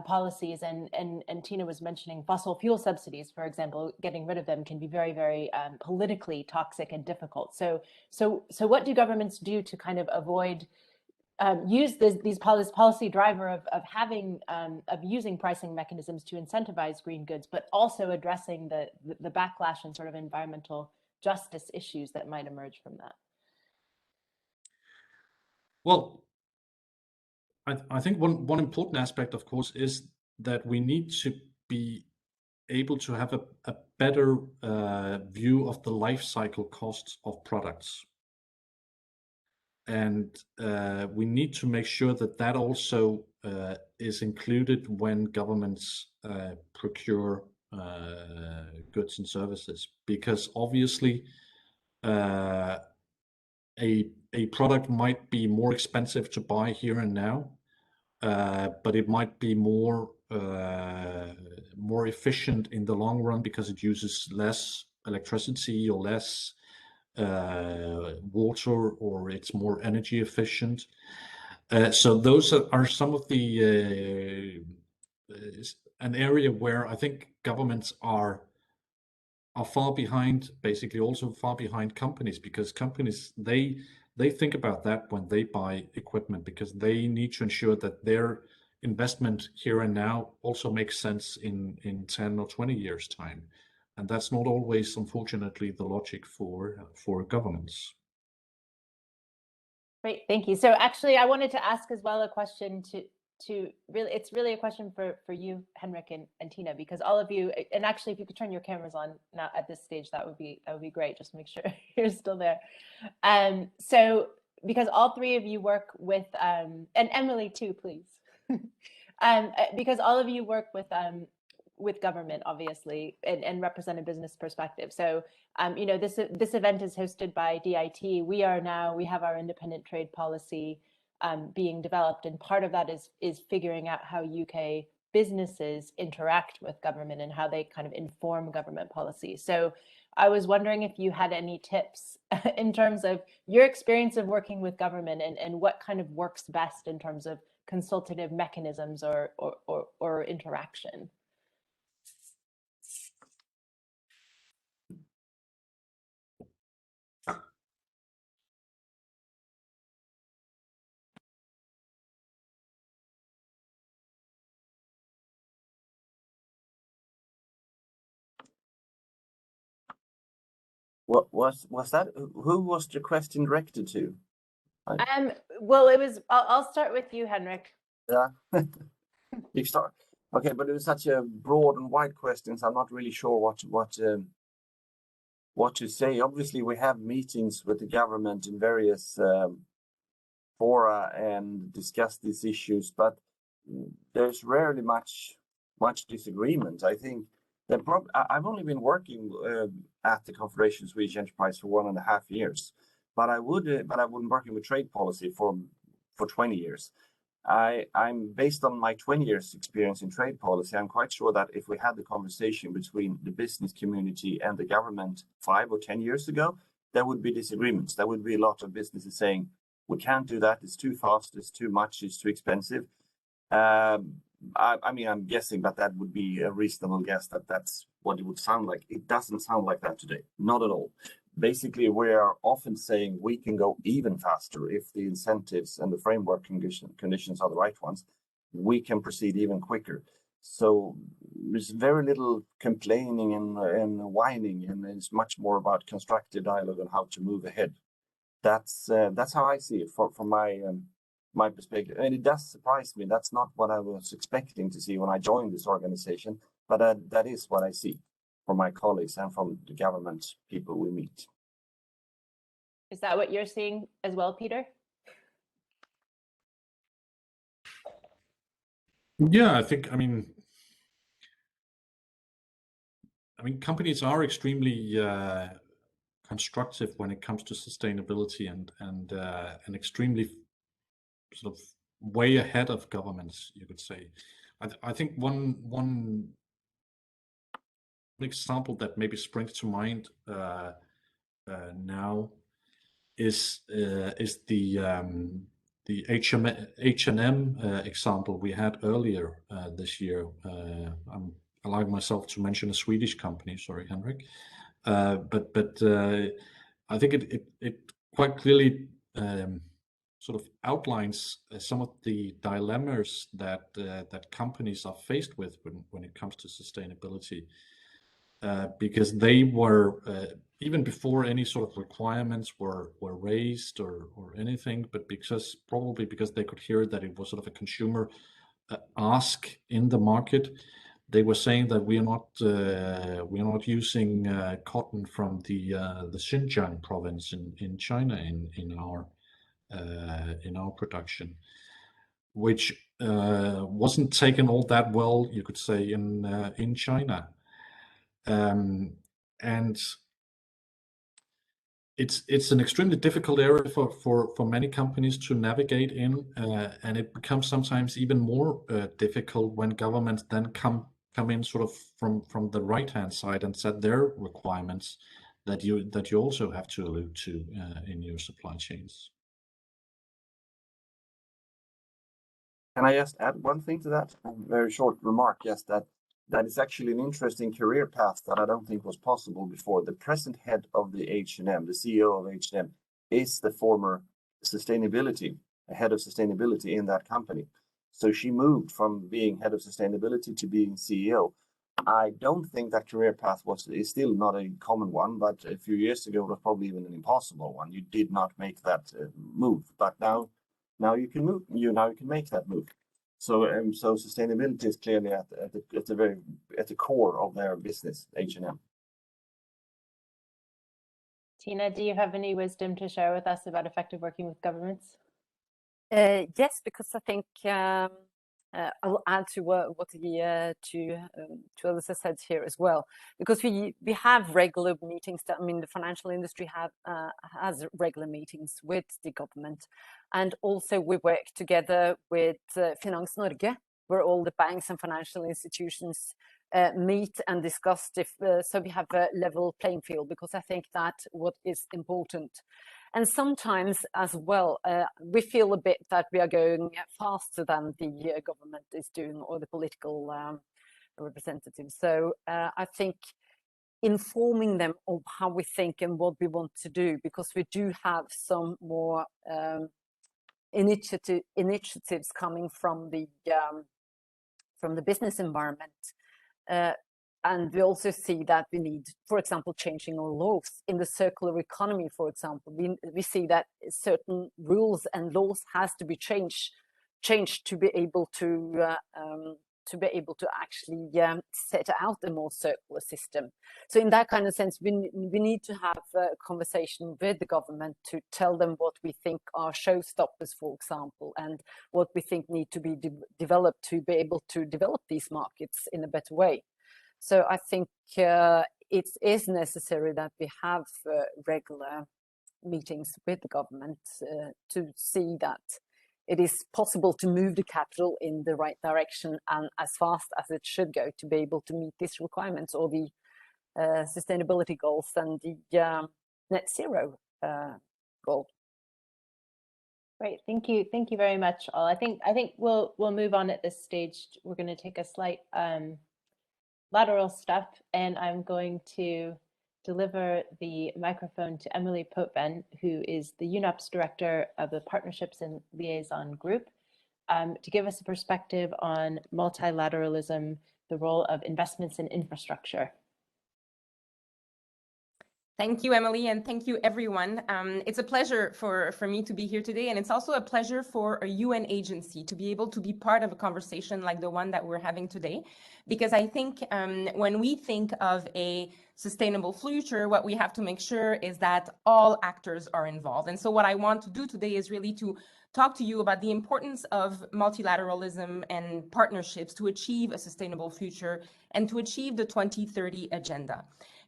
S1: policies, and Tina was mentioning fossil fuel subsidies, for example, getting rid of them can be very, very politically toxic and difficult. So what do governments do to kind of avoid use this policy driver of using pricing mechanisms to incentivize green goods, but also addressing the backlash and sort of environmental justice issues that might emerge from that?
S5: Well, I think one important aspect, of course, is that we need to be able to have a better view of the life cycle costs of products. And we need to make sure that that also is included when governments procure goods and services, because obviously a product might be more expensive to buy here and now, but it might be more efficient in the long run because it uses less electricity or less water, or it's more energy efficient. So those are some of the an area where I think governments are far behind, basically also far behind companies, because companies, they think about that when they buy equipment, because they need to ensure that their investment here and now also makes sense in 10 or 20 years time. And that's not always, unfortunately, the logic for governments.
S1: Great, thank you. So actually, I wanted to ask as well a question to really, it's really a question for you, Henrik and Tina, because all of you, and actually, if you could turn your cameras on now at this stage, that would be great. Just make sure you're still there. So because all three of you work with, and Emily too, please, because all of you work with government, obviously, and represent a business perspective. So, you know, this event is hosted by DIT. We have our independent trade policy being developed, and part of that is figuring out how UK businesses interact with government and how they kind of inform government policy. So I was wondering if you had any tips in terms of your experience of working with government and what kind of works best in terms of consultative mechanisms or interaction.
S3: What was that? Who was the question directed to?
S1: Well, it was. I'll start with you, Henrik.
S3: Yeah, you start. Okay, but it was such a broad and wide question, so I'm not really sure what to say. Obviously, we have meetings with the government in various fora and discuss these issues, but there's rarely much disagreement. I think I've only been working at the Confederation Swedish Enterprise for 1.5 years, but I've been working with trade policy for 20 years. I'm based on my 20 years experience in trade policy. I'm quite sure that if we had the conversation between the business community and the government 5 or 10 years ago, there would be disagreements. There would be a lot of businesses saying, we can't do that, it's too fast, it's too much, it's too expensive. I mean, I'm guessing that would be a reasonable guess that that's what it would sound like. It doesn't sound like that today, not at all. Basically, we are often saying we can go even faster if the incentives and the framework conditions are the right ones. We can proceed even quicker. So there's very little complaining and whining, and it's much more about constructive dialogue on how to move ahead. That's how I see it from my perspective, and it does surprise me. That's not what I was expecting to see when I joined this organization, but that is what I see from my colleagues and from the government people we meet.
S1: Is that what you're seeing as well, Peter?
S5: Yeah, I mean, companies are extremely constructive when it comes to sustainability and extremely sort of way ahead of governments, you could say. I think one example that maybe springs to mind now is the H&M example we had earlier this year. I'm allowing myself to mention a Swedish company. Sorry, Henrik, but I think it quite clearly sort of outlines some of the dilemmas that companies are faced with when it comes to sustainability, because they were even before any sort of requirements were raised or anything, but probably because they could hear that it was sort of a consumer ask in the market. they were saying that we are not using cotton from the Xinjiang province in China in our production, which wasn't taken all that well, you could say, in China, and it's an extremely difficult area for many companies to navigate in, and it becomes sometimes even more difficult when governments then come in sort of from the right hand side and set their requirements that you also have to allude to in your supply chains.
S3: Can I just add one thing to that? A very short remark. Yes, that is actually an interesting career path that I don't think was possible before. The present head of the H&M, the CEO of H&M, is the former head of sustainability in that company. So she moved from being head of sustainability to being CEO. I don't think that career path is still not a common one, but a few years ago it was probably even an impossible one. You did not make that move, but now you can move. Now you can make that move. So sustainability is clearly at the core of their business, H&M.
S1: Tina, do you have any wisdom to share with us about effective working with governments?
S4: Yes, because I think I'll add to what the two others have said here as well. Because we have regular meetings. I mean, the financial industry has regular meetings with the government, and also we work together with Finans Norge, where all the banks and financial institutions meet and discuss. So we have a level playing field, because I think that's what is important. And sometimes as well, we feel a bit that we are going faster than the government is doing, or the political representatives. So I think informing them of how we think and what we want to do, because we do have some more initiatives coming from the business environment. And we also see that we need, for example, changing our laws in the circular economy. For example, we see that certain rules and laws has to be changed to be able to actually set out a more circular system. So in that kind of sense, we need to have a conversation with the government to tell them what we think are showstoppers, for example, and what we think need to be developed to be able to develop these markets in a better way. So I think it is necessary that we have regular meetings with the government to see that it is possible to move the capital in the right direction and as fast as it should go to be able to meet these requirements, or the sustainability goals and the net zero goal.
S1: Great, thank you very much, all. I think we'll move on at this stage. We're going to take a slight lateral step, and I'm going to deliver the microphone to Emily Potvin, who is the UNOPS Director of the Partnerships and Liaison Group, to give us a perspective on multilateralism, the role of investments in infrastructure.
S6: Thank you, Emily, and thank you, everyone. It's a pleasure for me to be here today, and it's also a pleasure for a UN agency to be able to be part of a conversation like the one that we're having today, because I think when we think of a sustainable future, what we have to make sure is that all actors are involved. And so what I want to do today is really to talk to you about the importance of multilateralism and partnerships to achieve a sustainable future and to achieve the 2030 agenda.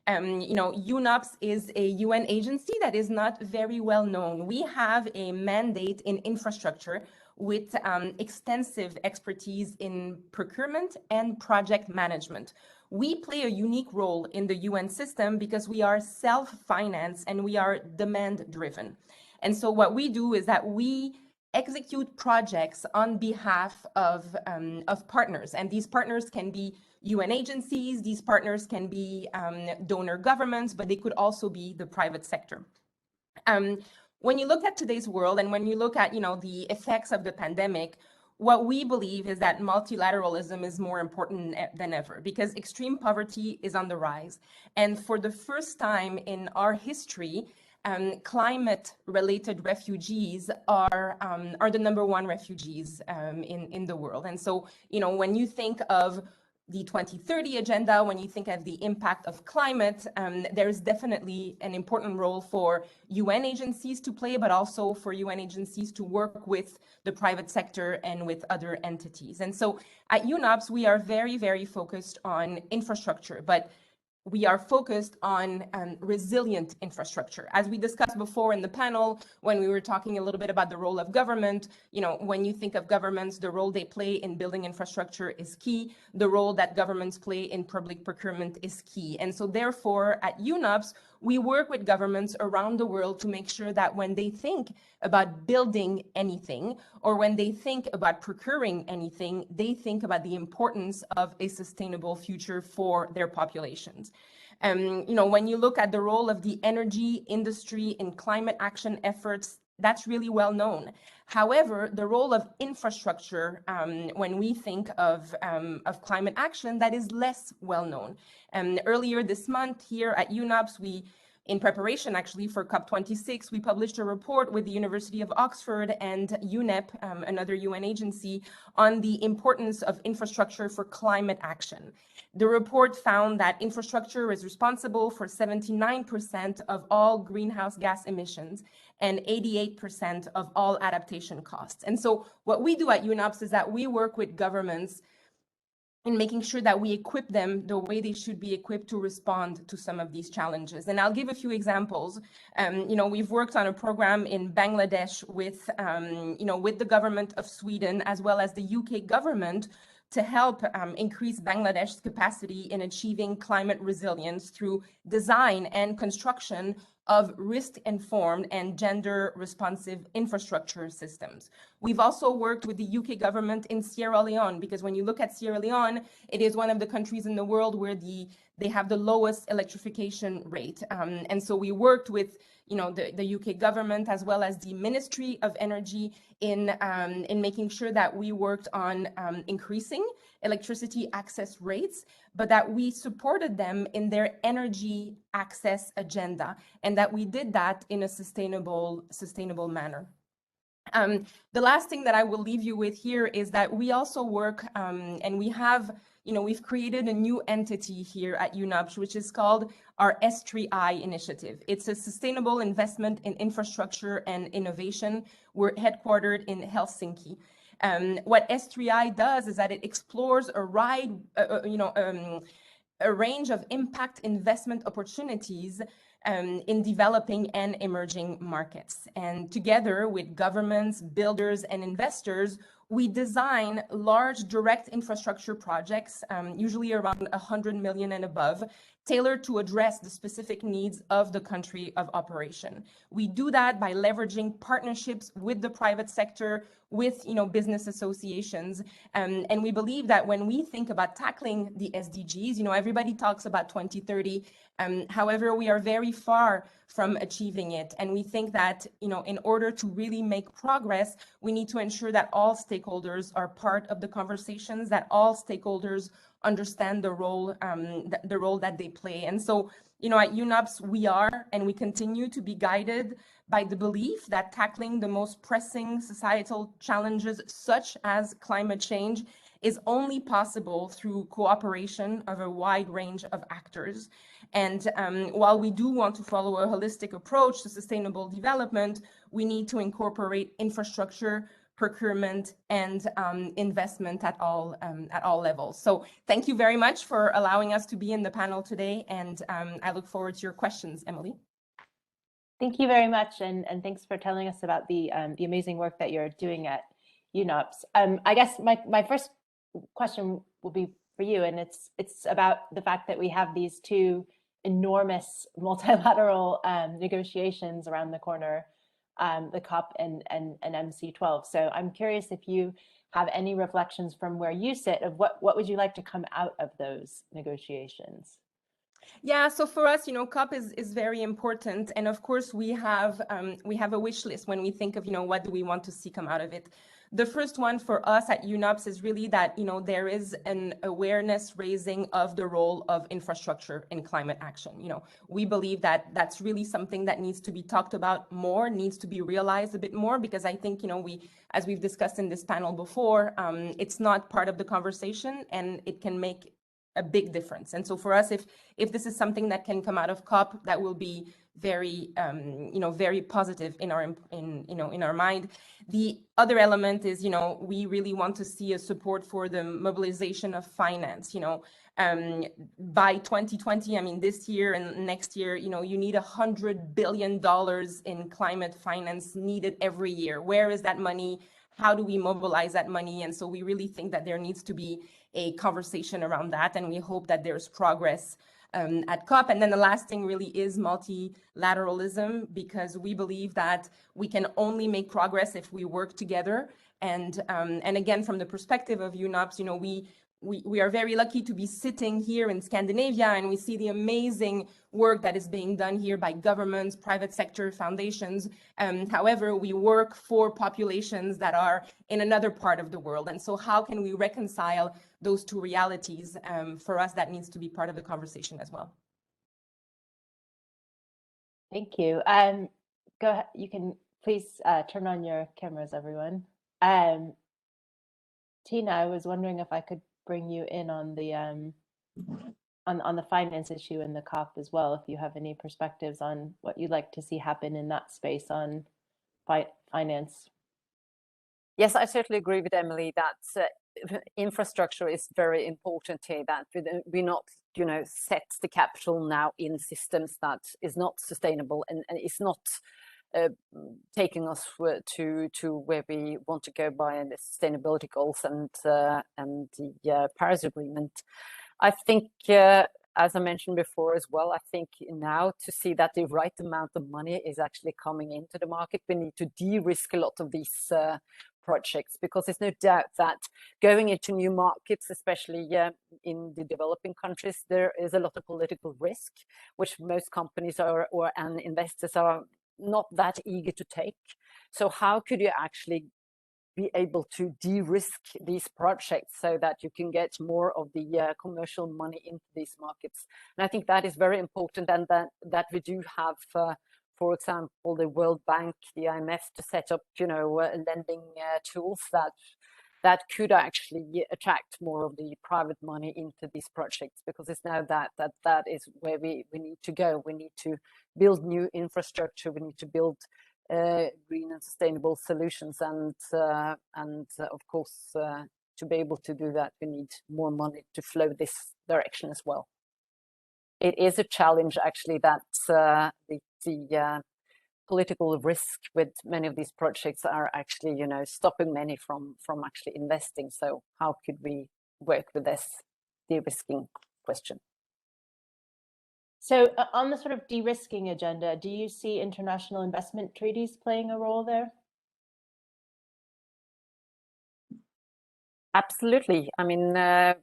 S6: UNOPS is a UN agency that is not very well known. We have a mandate in infrastructure with extensive expertise in procurement and project management. We play a unique role in the UN system because we are self-financed and we are demand-driven. And so what we do is that we execute projects on behalf of partners, and these partners can be UN agencies, these partners can be donor governments, but they could also be the private sector. When you look at today's world and when you look at the effects of the pandemic, what we believe is that multilateralism is more important than ever, because extreme poverty is on the rise. And for the first time in our history, climate-related refugees are the #1 refugees in the world. And so, when you think of the 2030 agenda, when you think of the impact of climate, there's definitely an important role for UN agencies to play, but also for UN agencies to work with the private sector and with other entities. And so at UNOPS, we are very, very focused on infrastructure, but we are focused on resilient infrastructure. As we discussed before in the panel, when we were talking a little bit about the role of government, when you think of governments, the role they play in building infrastructure is key. The role that governments play in public procurement is key. And so therefore, at UNOPS, we work with governments around the world to make sure that when they think about building anything, or when they think about procuring anything, they think about the importance of a sustainable future for their populations. When you look at the role of the energy industry in climate action efforts, that's really well known. However, the role of infrastructure, when we think of climate action, that is less well known. Earlier this month here at UNOPS, in preparation actually for COP26, we published a report with the University of Oxford and UNEP, another UN agency, on the importance of infrastructure for climate action. The report found that infrastructure is responsible for 79% of all greenhouse gas emissions and 88% of all adaptation costs. And so what we do at UNOPS is that we work with governments in making sure that we equip them the way they should be equipped to respond to some of these challenges. And I'll give a few examples. We've worked on a program in Bangladesh with the government of Sweden, as well as the UK government, to help increase Bangladesh's capacity in achieving climate resilience through design and construction of risk-informed and gender-responsive infrastructure systems. We've also worked with the UK government in Sierra Leone, because when you look at Sierra Leone, it is one of the countries in the world where they have the lowest electrification rate. And so we worked with the UK government, as well as the Ministry of Energy, in making sure that we worked on increasing electricity access rates, but that we supported them in their energy access agenda, and that we did that in a sustainable manner. The last thing that I will leave you with here is that we also work, and we've created a new entity here at UNOPS, which is called our S3I initiative. It's a sustainable investment in infrastructure and innovation. We're headquartered in Helsinki. What S3I does is that it explores a range of impact investment opportunities in developing and emerging markets. And together with governments, builders, and investors, we design large direct infrastructure projects, usually around 100 million and above, tailored to address the specific needs of the country of operation. We do that by leveraging partnerships with the private sector, with business associations, and we believe that when we think about tackling the SDGs, everybody talks about 2030. However, we are very far from achieving it, and we think that in order to really make progress, we need to ensure that all stakeholders are part of the conversations, that all stakeholders understand the role that they play. And so at UNOPS, we are and we continue to be guided by the belief that tackling the most pressing societal challenges, such as climate change, is only possible through cooperation of a wide range of actors. And while we do want to follow a holistic approach to sustainable development, we need to incorporate infrastructure, procurement, and investment at all levels. So thank you very much for allowing us to be in the panel today, and I look forward to your questions, Emily.
S1: Thank you very much, and thanks for telling us about the amazing work that you're doing at UNOPS. I guess my first question will be for you, and it's about the fact that we have these two enormous multilateral negotiations around the corner, the COP and MC12. So I'm curious if you have any reflections from where you sit of what would you like to come out of those negotiations?
S6: Yeah, so for us, COP is very important, and of course we have a wish list when we think of what do we want to see come out of it. The first one for us at UNOPS is really that there is an awareness raising of the role of infrastructure in climate action. We believe that that's really something that needs to be talked about more, needs to be realized a bit more, because I think as we've discussed in this panel before, it's not part of the conversation, and it can make a big difference. And so for us, if this is something that can come out of COP, that will be very very positive in our mind. The other element is, we really want to see a support for the mobilization of finance. By 2020, I mean this year and next year, you need $100 billion in climate finance needed every year. Where is that money? How do we mobilize that money? And so we really think that there needs to be a conversation around that, and we hope that there's progress at COP. And then the last thing really is multilateralism, because we believe that we can only make progress if we work together. And again, from the perspective of UNOPS, we are very lucky to be sitting here in Scandinavia, and we see the amazing work that is being done here by governments, private sector, foundations. However, we work for populations that are in another part of the world. And so how can we reconcile those two realities? For us, that needs to be part of the conversation as well.
S1: Thank you. Go ahead. You can please turn on your cameras, everyone. Tina, I was wondering if I could bring you in on the finance issue in the COP as well, if you have any perspectives on what you'd like to see happen in that space on finance.
S4: Yes, I certainly agree with Emily that infrastructure is very important here, that we not set the capital now in systems that is not sustainable and is not taking us to where we want to go by the sustainability goals and the Paris Agreement. I think, as I mentioned before as well, I think now to see that the right amount of money is actually coming into the market, we need to de-risk a lot of these projects, because there's no doubt that going into new markets, especially in the developing countries, there is a lot of political risk, which most companies and investors are not that eager to take. So how could you actually be able to de-risk these projects so that you can get more of the commercial money into these markets? And I think that is very important, and that we do have, for example, the World Bank, the IMF, to set up, lending tools that could actually attract more of the private money into these projects, because it's now that is where we need to go. We need to build new infrastructure. We need to build green and sustainable solutions, and of course, to be able to do that, we need more money to flow this direction as well. It is a challenge, actually, that the political risk with many of these projects are actually, stopping many from actually investing. So how could we work with this de-risking question?
S1: So on the sort of de-risking agenda, do you see international investment treaties playing a role there?
S4: Absolutely. I mean,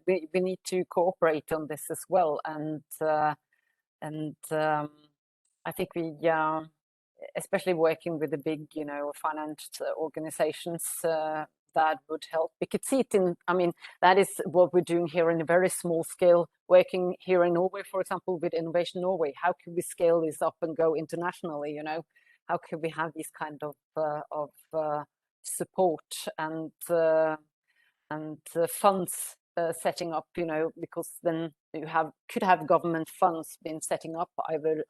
S4: we need to cooperate on this as well, and I think we, especially working with the big, finance organizations, that would help. We could see it in, I mean, that is what we're doing here in a very small scale, working here in Norway, for example, with Innovation Norway. How can we scale this up and go internationally? How can we have these kind of support and funds setting up, because then you could have government funds being setting up, either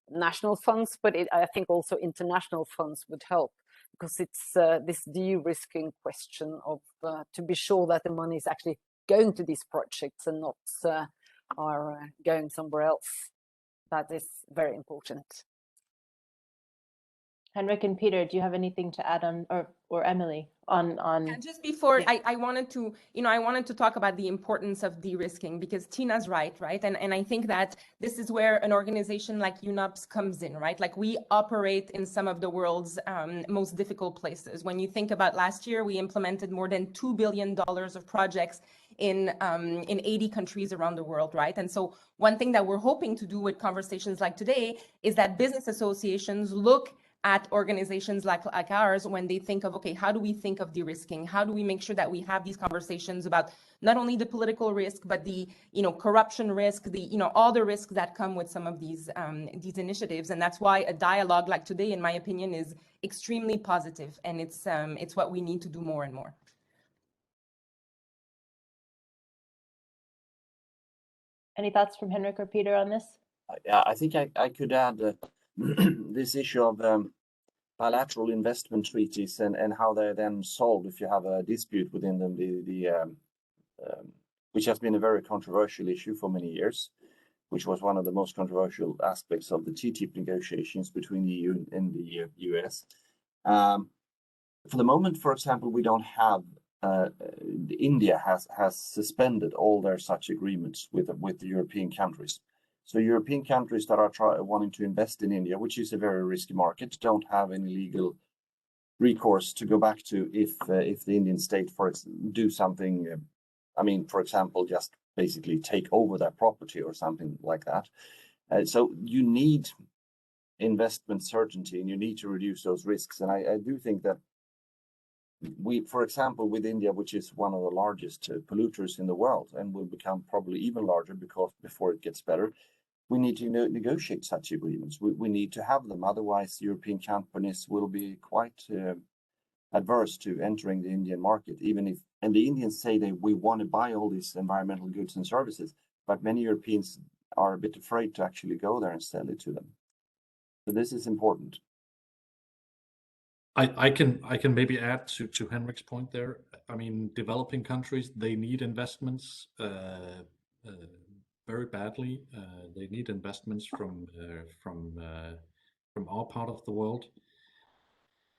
S4: national funds, but I think also international funds would help, because it's this de-risking question of to be sure that the money is actually going to these projects and not are going somewhere else. That is very important.
S1: Henrik and Peter, do you have anything to add on, or Emily, on?
S6: And just before,
S1: yeah.
S6: I wanted to talk about the importance of de-risking, because Tina's right? And I think that this is where an organization like UNOPS comes in, right? Like, we operate in some of the world's most difficult places. When you think about last year, we implemented more than $2 billion of projects in 80 countries around the world, right? And so one thing that we're hoping to do with conversations like today is that business associations look at organizations like ours when they think of, okay, how do we think of de-risking? How do we make sure that we have these conversations about not only the political risk, but the corruption risk, all the risks that come with some of these initiatives? And that's why a dialogue like today, in my opinion, is extremely positive, and it's what we need to do more and more.
S1: Any thoughts from Henrik or Peter on this?
S3: I think I could add this issue of bilateral investment treaties and how they're then solved if you have a dispute within them, which has been a very controversial issue for many years, which was one of the most controversial aspects of the TTIP negotiations between the EU and the US. For the moment, for example, we don't have, India has suspended all their such agreements with the European countries. So European countries that are wanting to invest in India, which is a very risky market, don't have any legal recourse to go back to if the Indian state do something. I mean, for example, just basically take over their property or something like that. So you need investment certainty, and you need to reduce those risks. And I do think that for example, with India, which is one of the largest polluters in the world and will become probably even larger before it gets better, we need to negotiate such agreements. We need to have them. Otherwise, European companies will be quite adverse to entering the Indian market, and the Indians say we want to buy all these environmental goods and services, but many Europeans are a bit afraid to actually go there and sell it to them. So this is important.
S5: I can maybe add to Henrik's point there. I mean, developing countries, they need investments very badly. They need investments from our part of the world.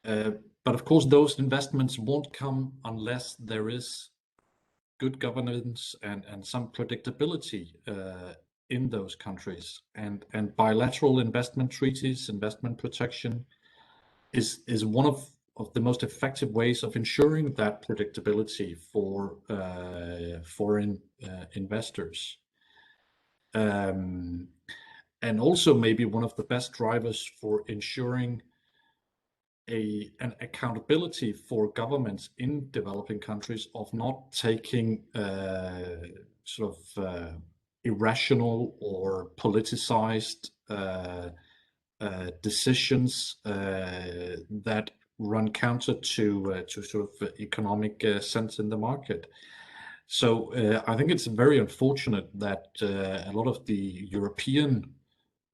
S5: But of course, those investments won't come unless there is good governance and some predictability in those countries. And bilateral investment treaties, investment protection, is one of the most effective ways of ensuring that predictability for foreign investors. And also maybe one of the best drivers for ensuring an accountability for governments in developing countries of not taking irrational or politicized decisions that run counter to sort of economic sense in the market. So I think it's very unfortunate that a lot of the European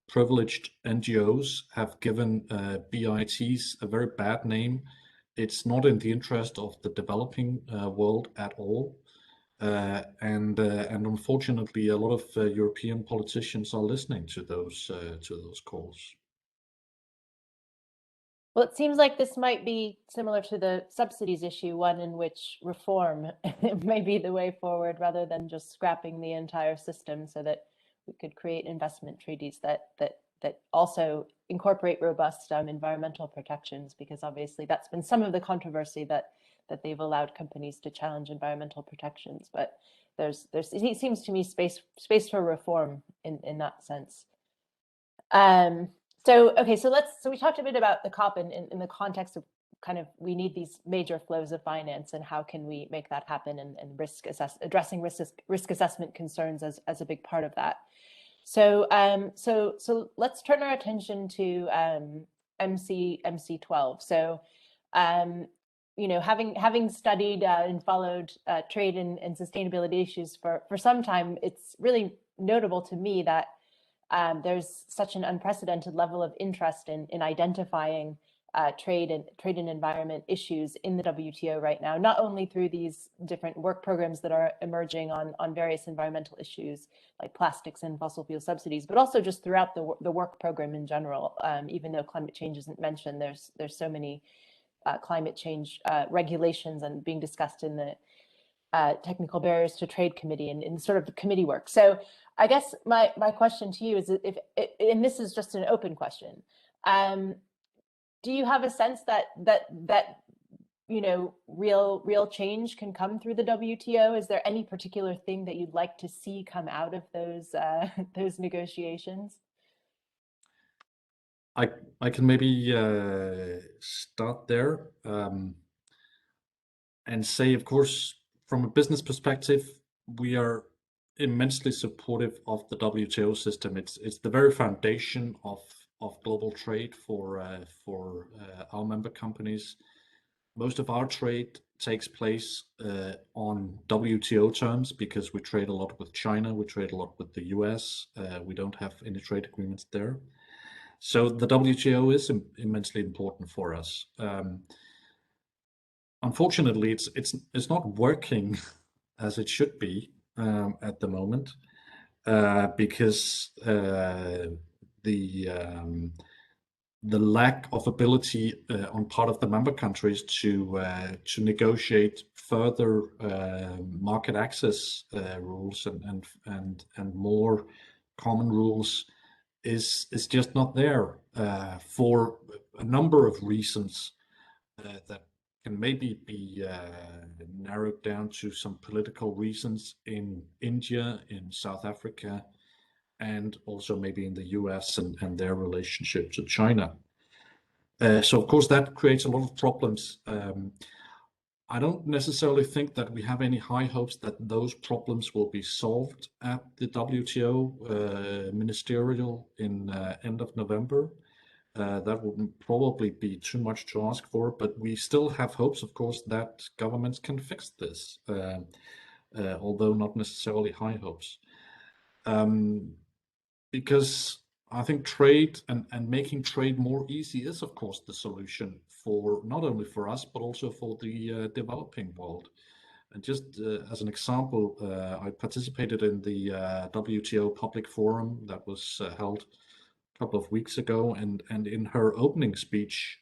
S5: privileged NGOs have given BITs a very bad name. It's not in the interest of the developing world at all. And unfortunately, a lot of European politicians are listening to those calls.
S1: Well, it seems like this might be similar to the subsidies issue, one in which reform may be the way forward rather than just scrapping the entire system, so that we could create investment treaties that also incorporate robust environmental protections, because obviously that's been some of the controversy that they've allowed companies to challenge environmental protections. But it seems to me space for reform in that sense. So we talked a bit about the COP in the context of kind of we need these major flows of finance, and how can we make that happen, and addressing risk assessment concerns as a big part of that. So let's turn our attention to MC12. So having studied and followed trade and sustainability issues for some time, it's really notable to me that there's such an unprecedented level of interest in identifying trade and environment issues in the WTO right now, not only through these different work programs that are emerging on various environmental issues like plastics and fossil fuel subsidies, but also just throughout the work program in general. Even though climate change isn't mentioned, there's so many climate change regulations and being discussed in the Technical Barriers to Trade Committee and in sort of the committee work. So I guess my question to you is, and this is just an open question, do you have a sense that real change can come through the WTO? Is there any particular thing that you'd like to see come out of those negotiations?
S5: I can maybe start there and say, of course, from a business perspective, we are immensely supportive of the WTO system. It's the very foundation of global trade for our member companies. Most of our trade takes place on WTO terms, because we trade a lot with China, we trade a lot with the US. We don't have any trade agreements there. So the WTO is immensely important for us. Unfortunately, it's not working as it should be at the moment, because the lack of ability on part of the member countries to negotiate further market access rules and more common rules is just not there for a number of reasons that can maybe be narrowed down to some political reasons in India, in South Africa, and also maybe in the US and their relationship to China. So of course that creates a lot of problems. I don't necessarily think that we have any high hopes that those problems will be solved at the WTO ministerial in end of November. That would probably be too much to ask for, but we still have hopes, of course, that governments can fix this, although not necessarily high hopes. Because I think trade and making trade more easy is, of course, the solution for not only for us, but also for the developing world. And just as an example, I participated in the WTO public forum that was held a couple of weeks ago, and in her opening speech,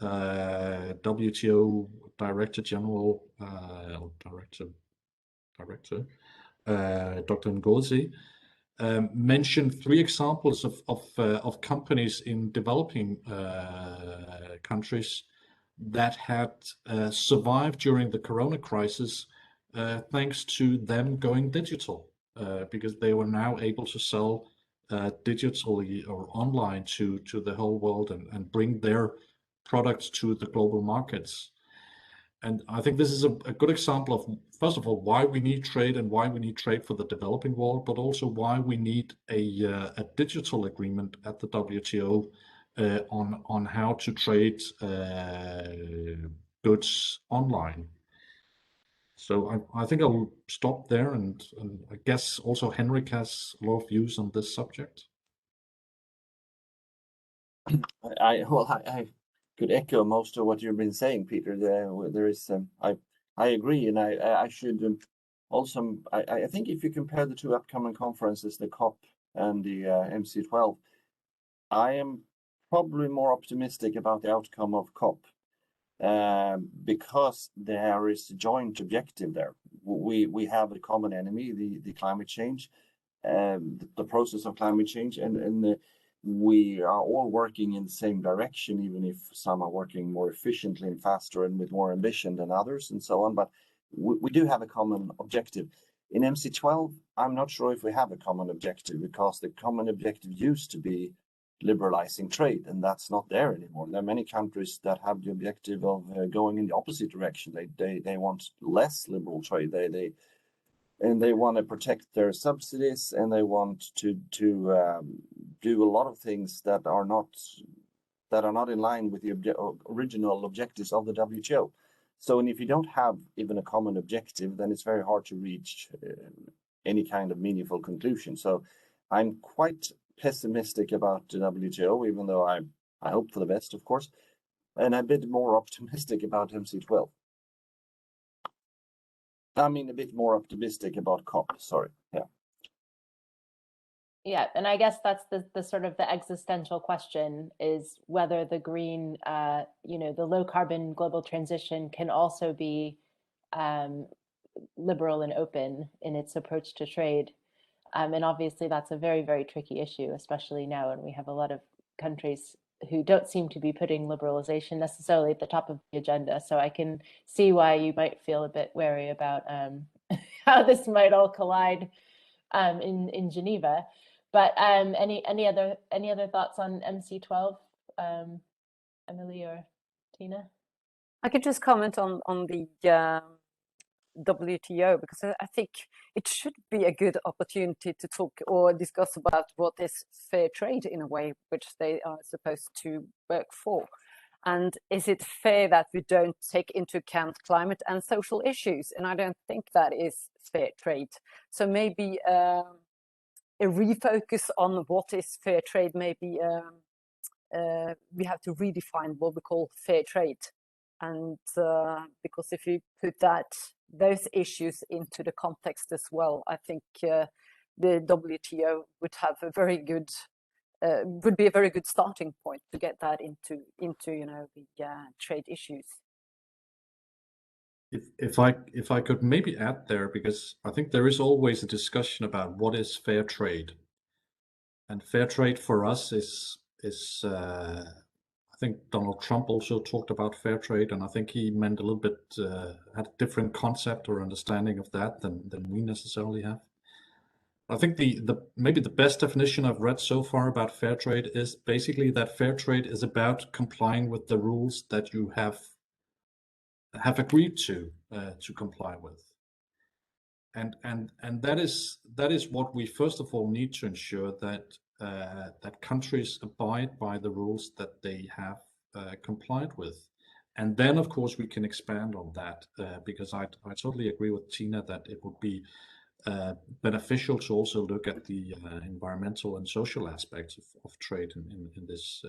S5: WTO Director General, Dr. Ngozi, mentioned 3 examples of companies in developing countries that had survived during the Corona crisis thanks to them going digital, because they were now able to sell digitally or online to the whole world and bring their products to the global markets. And I think this is a good example of, first of all, why we need trade and why we need trade for the developing world, but also why we need a digital agreement at the WTO on how to trade goods online. So I think I'll stop there, and I guess also Henrik has a lot of views on this subject.
S3: I could echo most of what you've been saying, Peter. There is I agree, and I should also I think if you compare the 2 upcoming conferences, the COP and the MC12, I am probably more optimistic about the outcome of COP because there is a joint objective there. We have a common enemy, the climate change, the process of climate change, and we are all working in the same direction, even if some are working more efficiently and faster and with more ambition than others and so on. But we do have a common objective. In MC12, I'm not sure if we have a common objective, because the common objective used to be liberalizing trade, and that's not there anymore. There are many countries that have the objective of going in the opposite direction. They want less liberal trade. They want to protect their subsidies, and they want to do a lot of things that are not in line with the original objectives of the WTO. So, and if you don't have even a common objective, then it's very hard to reach any kind of meaningful conclusion. So, I'm quite pessimistic about the WTO, even though I hope for the best, of course, and a bit more optimistic about MC12. I mean, a bit more optimistic about COP, sorry.
S1: Yeah, and I guess that's the sort of the existential question, is whether the green, the low carbon global transition can also be liberal and open in its approach to trade. And obviously that's a very, very tricky issue, especially now when we have a lot of countries who don't seem to be putting liberalization necessarily at the top of the agenda. So I can see why you might feel a bit wary about how this might all collide in Geneva. But any other thoughts on MC12, Emily or Tina?
S4: I could just comment on the WTO, because I think it should be a good opportunity to talk or discuss about what is fair trade in a way, which they are supposed to work for. And is it fair that we don't take into account climate and social issues? And I don't think that is fair trade. So maybe a refocus on what is fair trade, maybe we have to redefine what we call fair trade. And because if you put those issues into the context as well, I think the WTO would have a very good would be a very good starting point to get that into the trade issues.
S5: If I could maybe add there, because I think there is always a discussion about what is fair trade, and fair trade for us is I think Donald Trump also talked about fair trade, and I think he meant a little bit had a different concept or understanding of that than we necessarily have. I think maybe the best definition I've read so far about fair trade is basically that fair trade is about complying with the rules that you have agreed to comply with, and that is what we first of all need to ensure, that that countries abide by the rules that they have complied with. And then of course we can expand on that, because I totally agree with Tina that it would be beneficial to also look at the environmental and social aspects of trade in this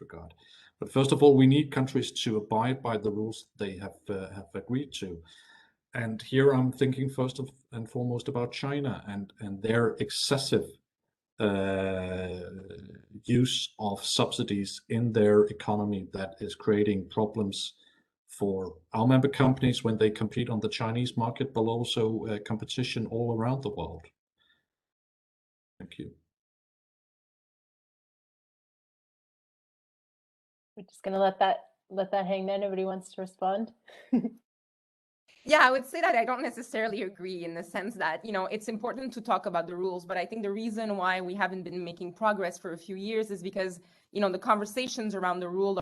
S5: regard. But first of all, we need countries to abide by the rules they have agreed to. And here I'm thinking first and foremost about China and their excessive use of subsidies in their economy that is creating problems for our member companies when they compete on the Chinese market, but also competition all around the world. Thank you.
S1: We're just going to let that hang there. Nobody wants to respond.
S6: Yeah, I would say that I don't necessarily agree, in the sense that, it's important to talk about the rules, but I think the reason why we haven't been making progress for a few years is because, the conversations around the rule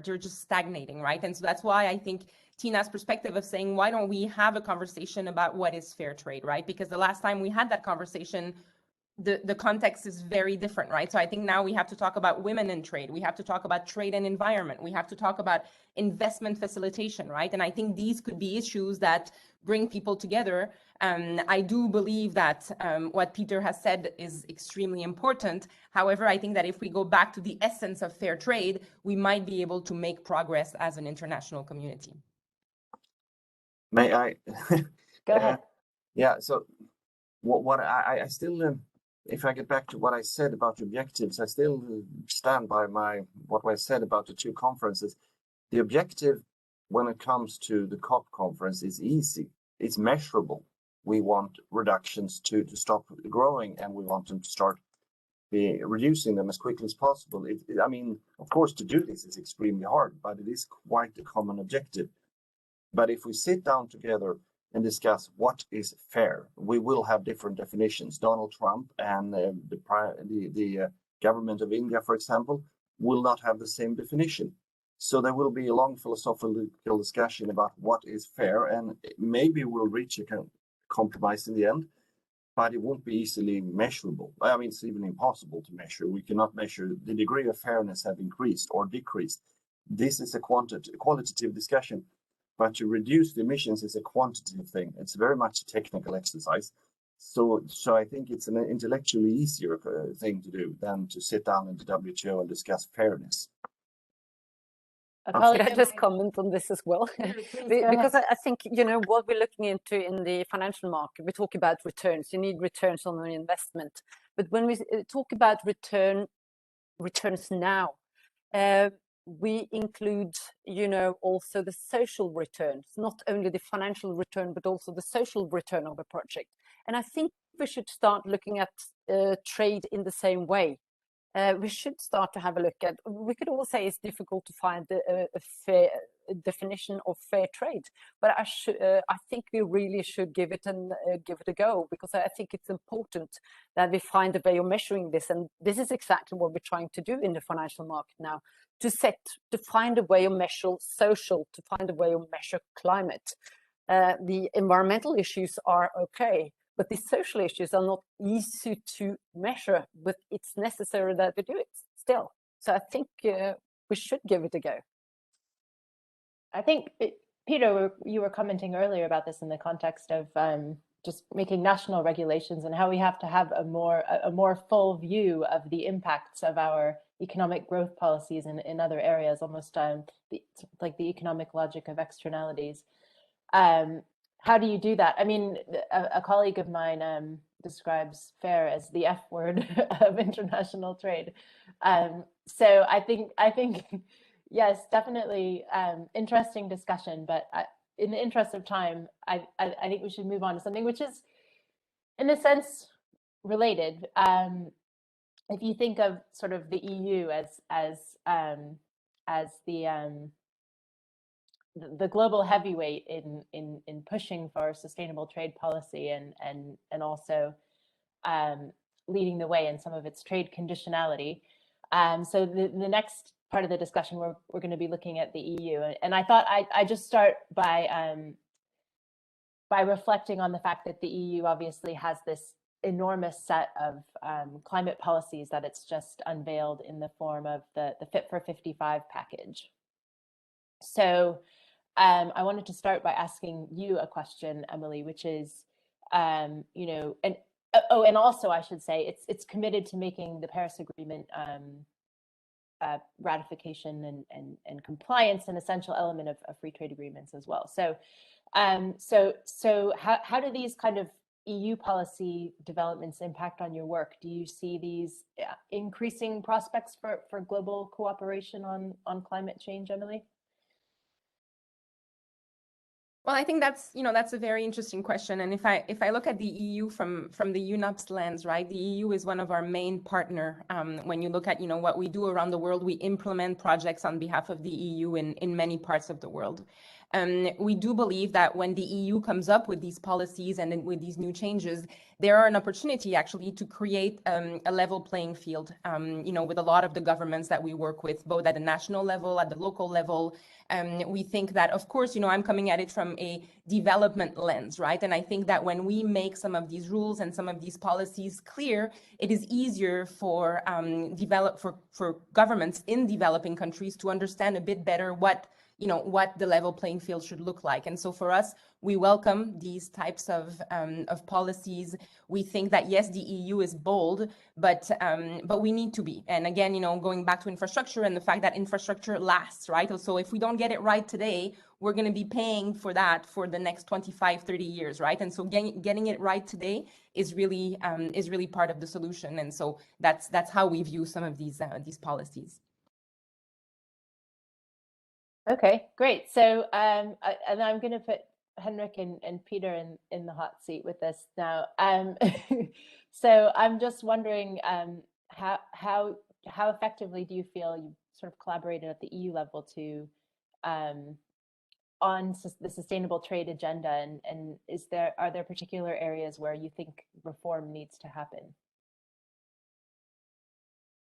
S6: they're just stagnating, right? And so that's why I think Tina's perspective of saying, why don't we have a conversation about what is fair trade, right? Because the last time we had that conversation, the context is very different, right? So I think now we have to talk about women in trade. We have to talk about trade and environment. We have to talk about investment facilitation, right? And I think these could be issues that bring people together. I do believe that what Peter has said is extremely important. However, I think that if we go back to the essence of fair trade, we might be able to make progress as an international community.
S3: May I?
S1: Go ahead.
S3: Yeah, so what I still, if I get back to what I said about the objectives, I still stand by what I said about the two conferences. The objective when it comes to the COP conference is easy. It's measurable. We want reductions to stop growing, and we want them to start reducing them as quickly as possible. I mean, of course, to do this is extremely hard, but it is quite a common objective. But if we sit down together and discuss what is fair, we will have different definitions. Donald Trump and the government of India, for example, will not have the same definition. So there will be a long philosophical discussion about what is fair, and maybe we'll reach a compromise in the end, but it won't be easily measurable. I mean, it's even impossible to measure. We cannot measure the degree of fairness have increased or decreased. This is a qualitative discussion. But to reduce the emissions is a quantitative thing. It's very much a technical exercise. So I think it's an intellectually easier thing to do than to sit down in the WTO and discuss fairness.
S4: Could I just comment on this as well? Because I think, what we're looking into in the financial market, we talk about returns. You need returns on an investment. But when we talk about returns now, we include, also the social returns, not only the financial return, but also the social return of a project. And I think we should start looking at trade in the same way. We should start to have a look at, we could all say it's difficult to find a fair definition of fair trade, but I think we really should give it a go, because I think it's important that we find a way of measuring this. And this is exactly what we're trying to do in the financial market now, to find a way of measure social, to find a way of measure climate. The environmental issues are okay, but the social issues are not easy to measure, but it's necessary that we do it still. So I think we should give it a go.
S1: I think, Peter, you were commenting earlier about this in the context of just making national regulations and how we have to have a more full view of the impacts of our economic growth policies in other areas, almost like the economic logic of externalities. How do you do that? I mean, a colleague of mine describes fair as the F word of international trade. So I think yes, definitely interesting discussion, but in the interest of time, I think we should move on to something which is, in a sense, related. If you think of sort of the EU as the global heavyweight in pushing for sustainable trade policy and also leading the way in some of its trade conditionality. So the next part of the discussion, we're going to be looking at the EU, and I thought I'd just start by reflecting on the fact that the EU obviously has this enormous set of climate policies that it's just unveiled in the form of the Fit for 55 package. So I wanted to start by asking you a question, Emily, which is, you know, and also I should say it's committed to making the Paris Agreement ratification and compliance an essential element of free trade agreements as well. So, so how do these kind of EU policy developments impact on your work? Do you see these increasing prospects for global cooperation on climate change, Emily?
S6: Well, I think that's a very interesting question. And if I look at the EU from the UNOPS lens, right, the EU is one of our main partner. When you look at what we do around the world, we implement projects on behalf of the EU in many parts of the world. We do believe that when the EU comes up with these policies and with these new changes, there are an opportunity actually to create a level playing field, with a lot of the governments that we work with, both at the national level, at the local level. We think that, of course, I'm coming at it from a development lens, right? And I think that when we make some of these rules and some of these policies clear, it is easier for governments in developing countries to understand a bit better what the level playing field should look like. And so for us, we welcome these types of policies. We think that, yes, the EU is bold, but we need to be. And again, going back to infrastructure and the fact that infrastructure lasts, right? So if we don't get it right today, we're going to be paying for that for the next 25, 30 years, right? And so getting it right today is really part of the solution. And so that's how we view some of these policies.
S1: Okay, great. So and I'm going to put Henrik and Peter in the hot seat with this now. So I'm just wondering how effectively do you feel you sort of collaborated at the EU level to on the sustainable trade agenda, and are there particular areas where you think reform needs to happen?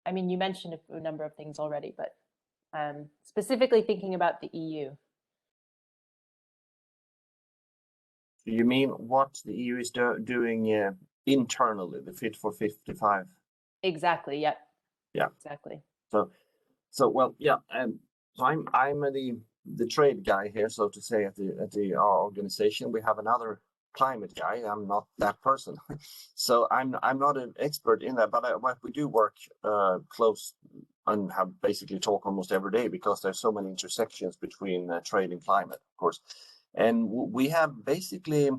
S1: I mean, you mentioned a number of things already, but specifically thinking about the EU.
S3: You mean what the EU is doing internally, the Fit for 55?
S1: Exactly. Yep.
S3: Yeah.
S1: Exactly.
S3: So well, yeah. So I'm the trade guy here, so to say, at our organization. We have another climate guy. I'm not that person, so I'm not an expert in that. But we do work close and have basically talk almost every day because there's so many intersections between trade and climate, of course. And we have basically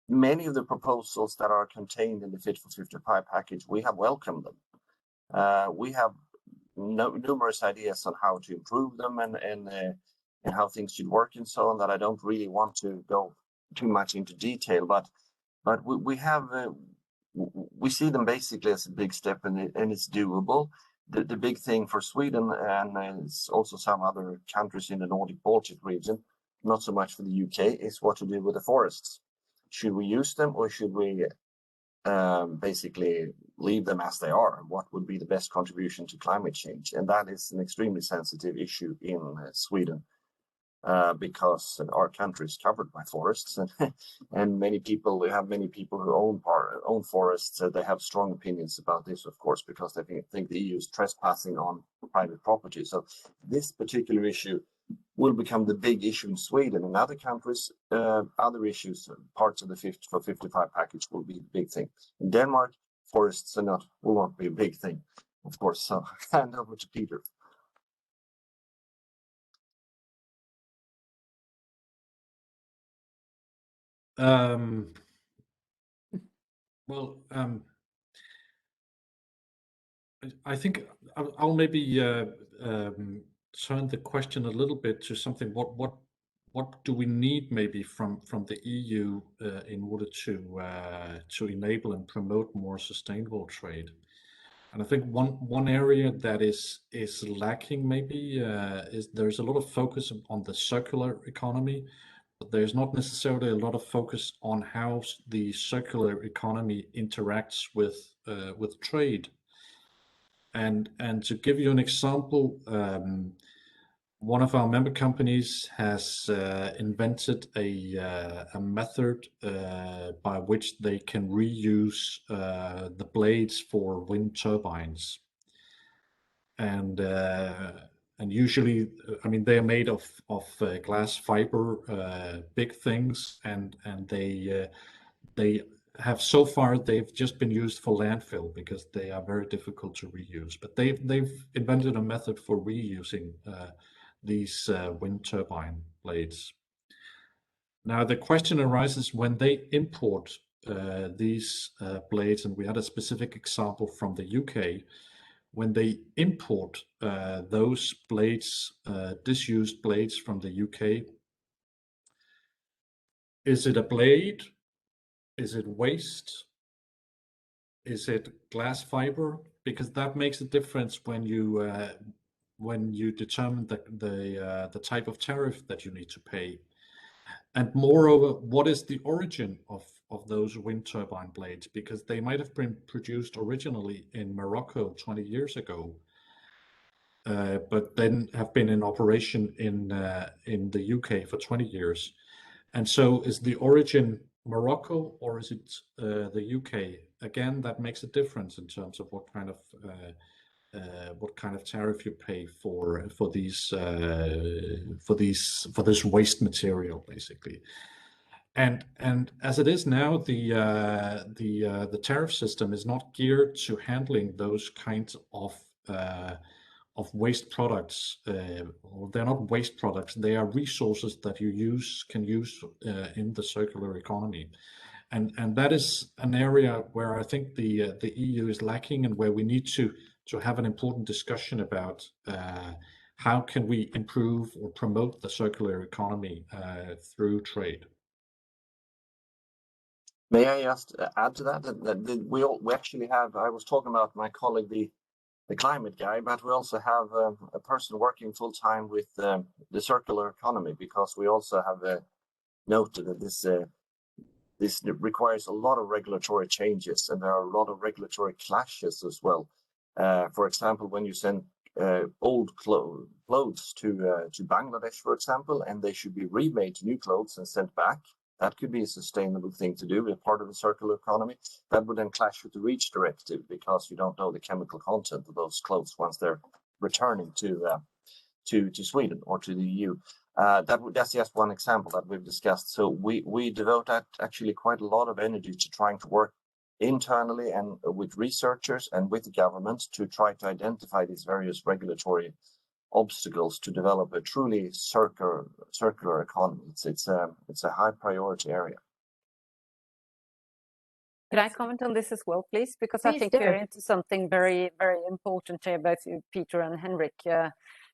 S3: many of the proposals that are contained in the Fit for 55 package. We have welcomed them. We have numerous ideas on how to improve them and how things should work and so on, that I don't really want to go too much into detail. But we have we see them basically as a big step, and it's doable. The big thing for Sweden and also some other countries in the Nordic-Baltic region, not so much for the UK, is what to do with the forests. Should we use them, or should we basically leave them as they are? What would be the best contribution to climate change? And that is an extremely sensitive issue in Sweden because our country is covered by forests, and many people who own forests. They have strong opinions about this, of course, because they think the EU is trespassing on private property. So this particular issue will become the big issue in Sweden. In other countries, other issues, parts of the 50 for 55 package will be the big thing. In Denmark, forests will not be a big thing, of course. So hand over to Peter.
S5: I think I'll maybe turn the question a little bit to something. What do we need maybe from the EU in order to enable and promote more sustainable trade? And I think one area that is lacking maybe is there's a lot of focus on the circular economy, but there's not necessarily a lot of focus on how the circular economy interacts with trade. And to give you an example, one of our member companies has invented a method by which they can reuse the blades for wind turbines. And usually, I mean, they're made of glass fiber, big things, and they have so far they've just been used for landfill because they are very difficult to reuse. But they've invented a method for reusing these wind turbine blades. Now the question arises when they import these blades, and we had a specific example from the UK. When they import those blades, disused blades from the UK, is it a blade? Is it waste? Is it glass fiber? Because that makes a difference when you determine the type of tariff that you need to pay. And moreover, what is the origin of those wind turbine blades? Because they might have been produced originally in Morocco 20 years ago, but then have been in operation in the UK for 20 years. And so is the origin Morocco or is it the UK? Again, that makes a difference in terms of what kind of tariff you pay for this waste material, basically. And as it is now, the tariff system is not geared to handling those kinds of waste products. Or they're not waste products; they are resources that you can use in the circular economy. And that is an area where I think the EU is lacking, and where we need to have an important discussion about how can we improve or promote the circular economy through trade.
S3: May I just add to that? We actually have. I was talking about my colleague, the climate guy, but we also have a person working full time with the circular economy, because we also have noted that this requires a lot of regulatory changes, and there are a lot of regulatory clashes as well. For example, when you send old clothes to Bangladesh, for example, and they should be remade to new clothes and sent back, that could be a sustainable thing to do, a part of the circular economy. That would then clash with the REACH directive, because you don't know the chemical content of those clothes once they're returning to Sweden or to the EU. That's just one example that we've discussed. So we devote actually quite a lot of energy to trying to work internally and with researchers and with the government to try to identify these various regulatory obstacles to develop a truly circular economy. It's a high priority area.
S4: Could I comment on this as well, please? Because
S1: Please
S4: I think
S1: do.
S4: you're into something very, very important here, both you, Peter and Henrik.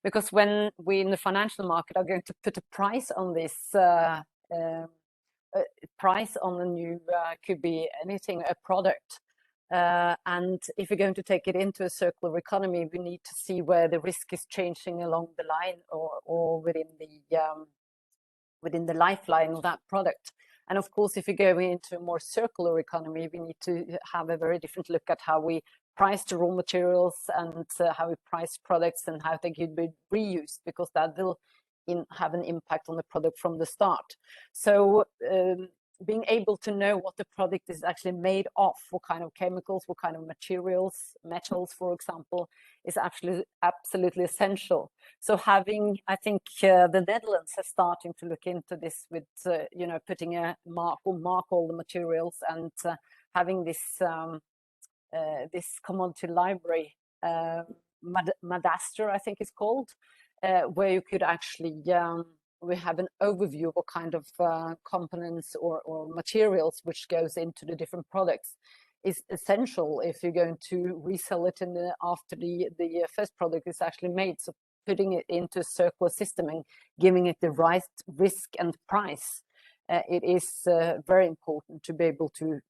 S4: Because when we in the financial market are going to put a price on this, price on a new, could be anything, a product. And if we're going to take it into a circular economy, we need to see where the risk is changing along the line or within the lifeline of that product. And of course, if we go into a more circular economy, we need to have a very different look at how we price the raw materials and how we price products and how they could be reused, because that will have an impact on the product from the start. So being able to know what the product is actually made of, what kind of chemicals, what kind of materials, metals, for example, is actually absolutely essential. So having, I think the Netherlands has starting to look into this with, you know, putting a mark all the materials and having this this commodity library, Madaster, I think it's called, where you could actually we have an overview of what kind of components or materials which goes into the different products is essential if you're going to resell it after the first product is actually made. So putting it into a circular system and giving it the right risk and price, it is very important to be able to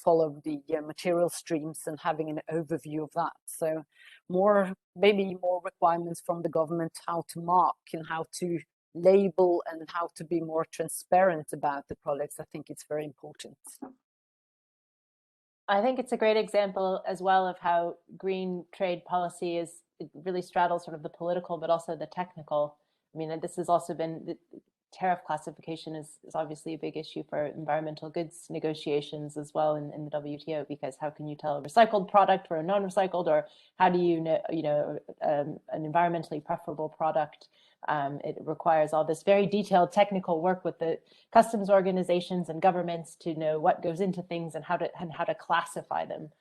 S4: follow the material streams and having an overview of that. So maybe more requirements from the government, how to mark and how to label and how to be more transparent about the products. I think it's very important.
S1: I think it's a great example as well of how green trade policy it really straddles sort of the political but also the technical. I mean, this has also been, tariff classification is obviously a big issue for environmental goods negotiations as well in the WTO, because how can you tell a recycled product from a non-recycled, or how do you know an environmentally preferable product? It requires all this very detailed technical work with the customs organizations and governments to know what goes into things and how to classify them.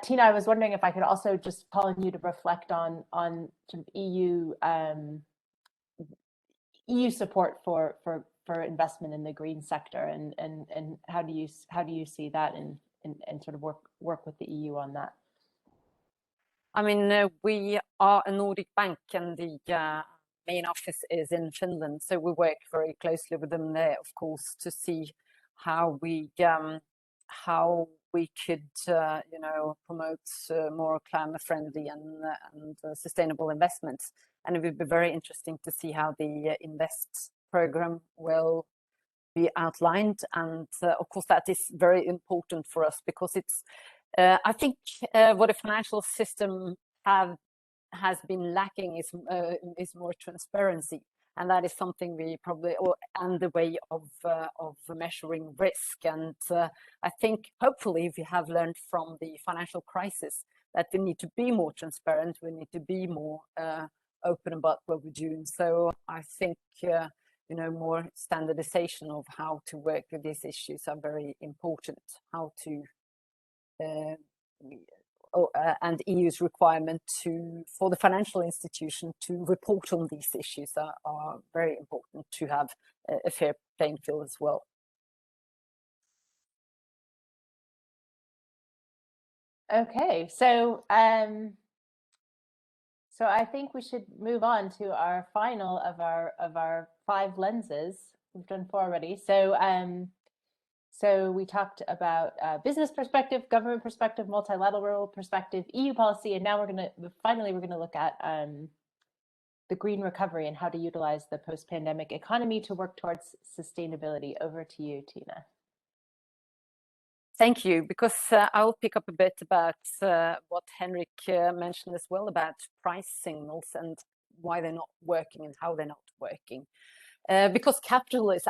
S1: Tina, I was wondering if I could also just call on you to reflect on sort of EU support for investment in the green sector, and how do you see that and sort of work with the EU on that?
S4: I mean, we are a Nordic bank, and the main office is in Finland. So we work very closely with them there, of course, to see how we could, promote more climate-friendly and sustainable investments. And it would be very interesting to see how the Invest program will be outlined. And of course, that is very important for us, because it's, I think what a financial system has been lacking is more transparency, and that is something we probably, and the way of measuring risk. And I think hopefully we have learned from the financial crisis that we need to be more transparent. We need to be more open about what we're doing. So I think more standardization of how to work with these issues are very important. How to and EU's requirement for the financial institution to report on these issues are very important to have a fair playing field as well.
S1: Okay, so so I think we should move on to our final of our 5 lenses. We've done 4 already. So we talked about business perspective, government perspective, multilateral perspective, EU policy, and now we're going to look at the green recovery and how to utilize the post-pandemic economy to work towards sustainability. Over to you, Tina.
S4: Thank you, because I'll pick up a bit about what Henrik mentioned as well about price signals and why they're not working and how they're not working. Because capital is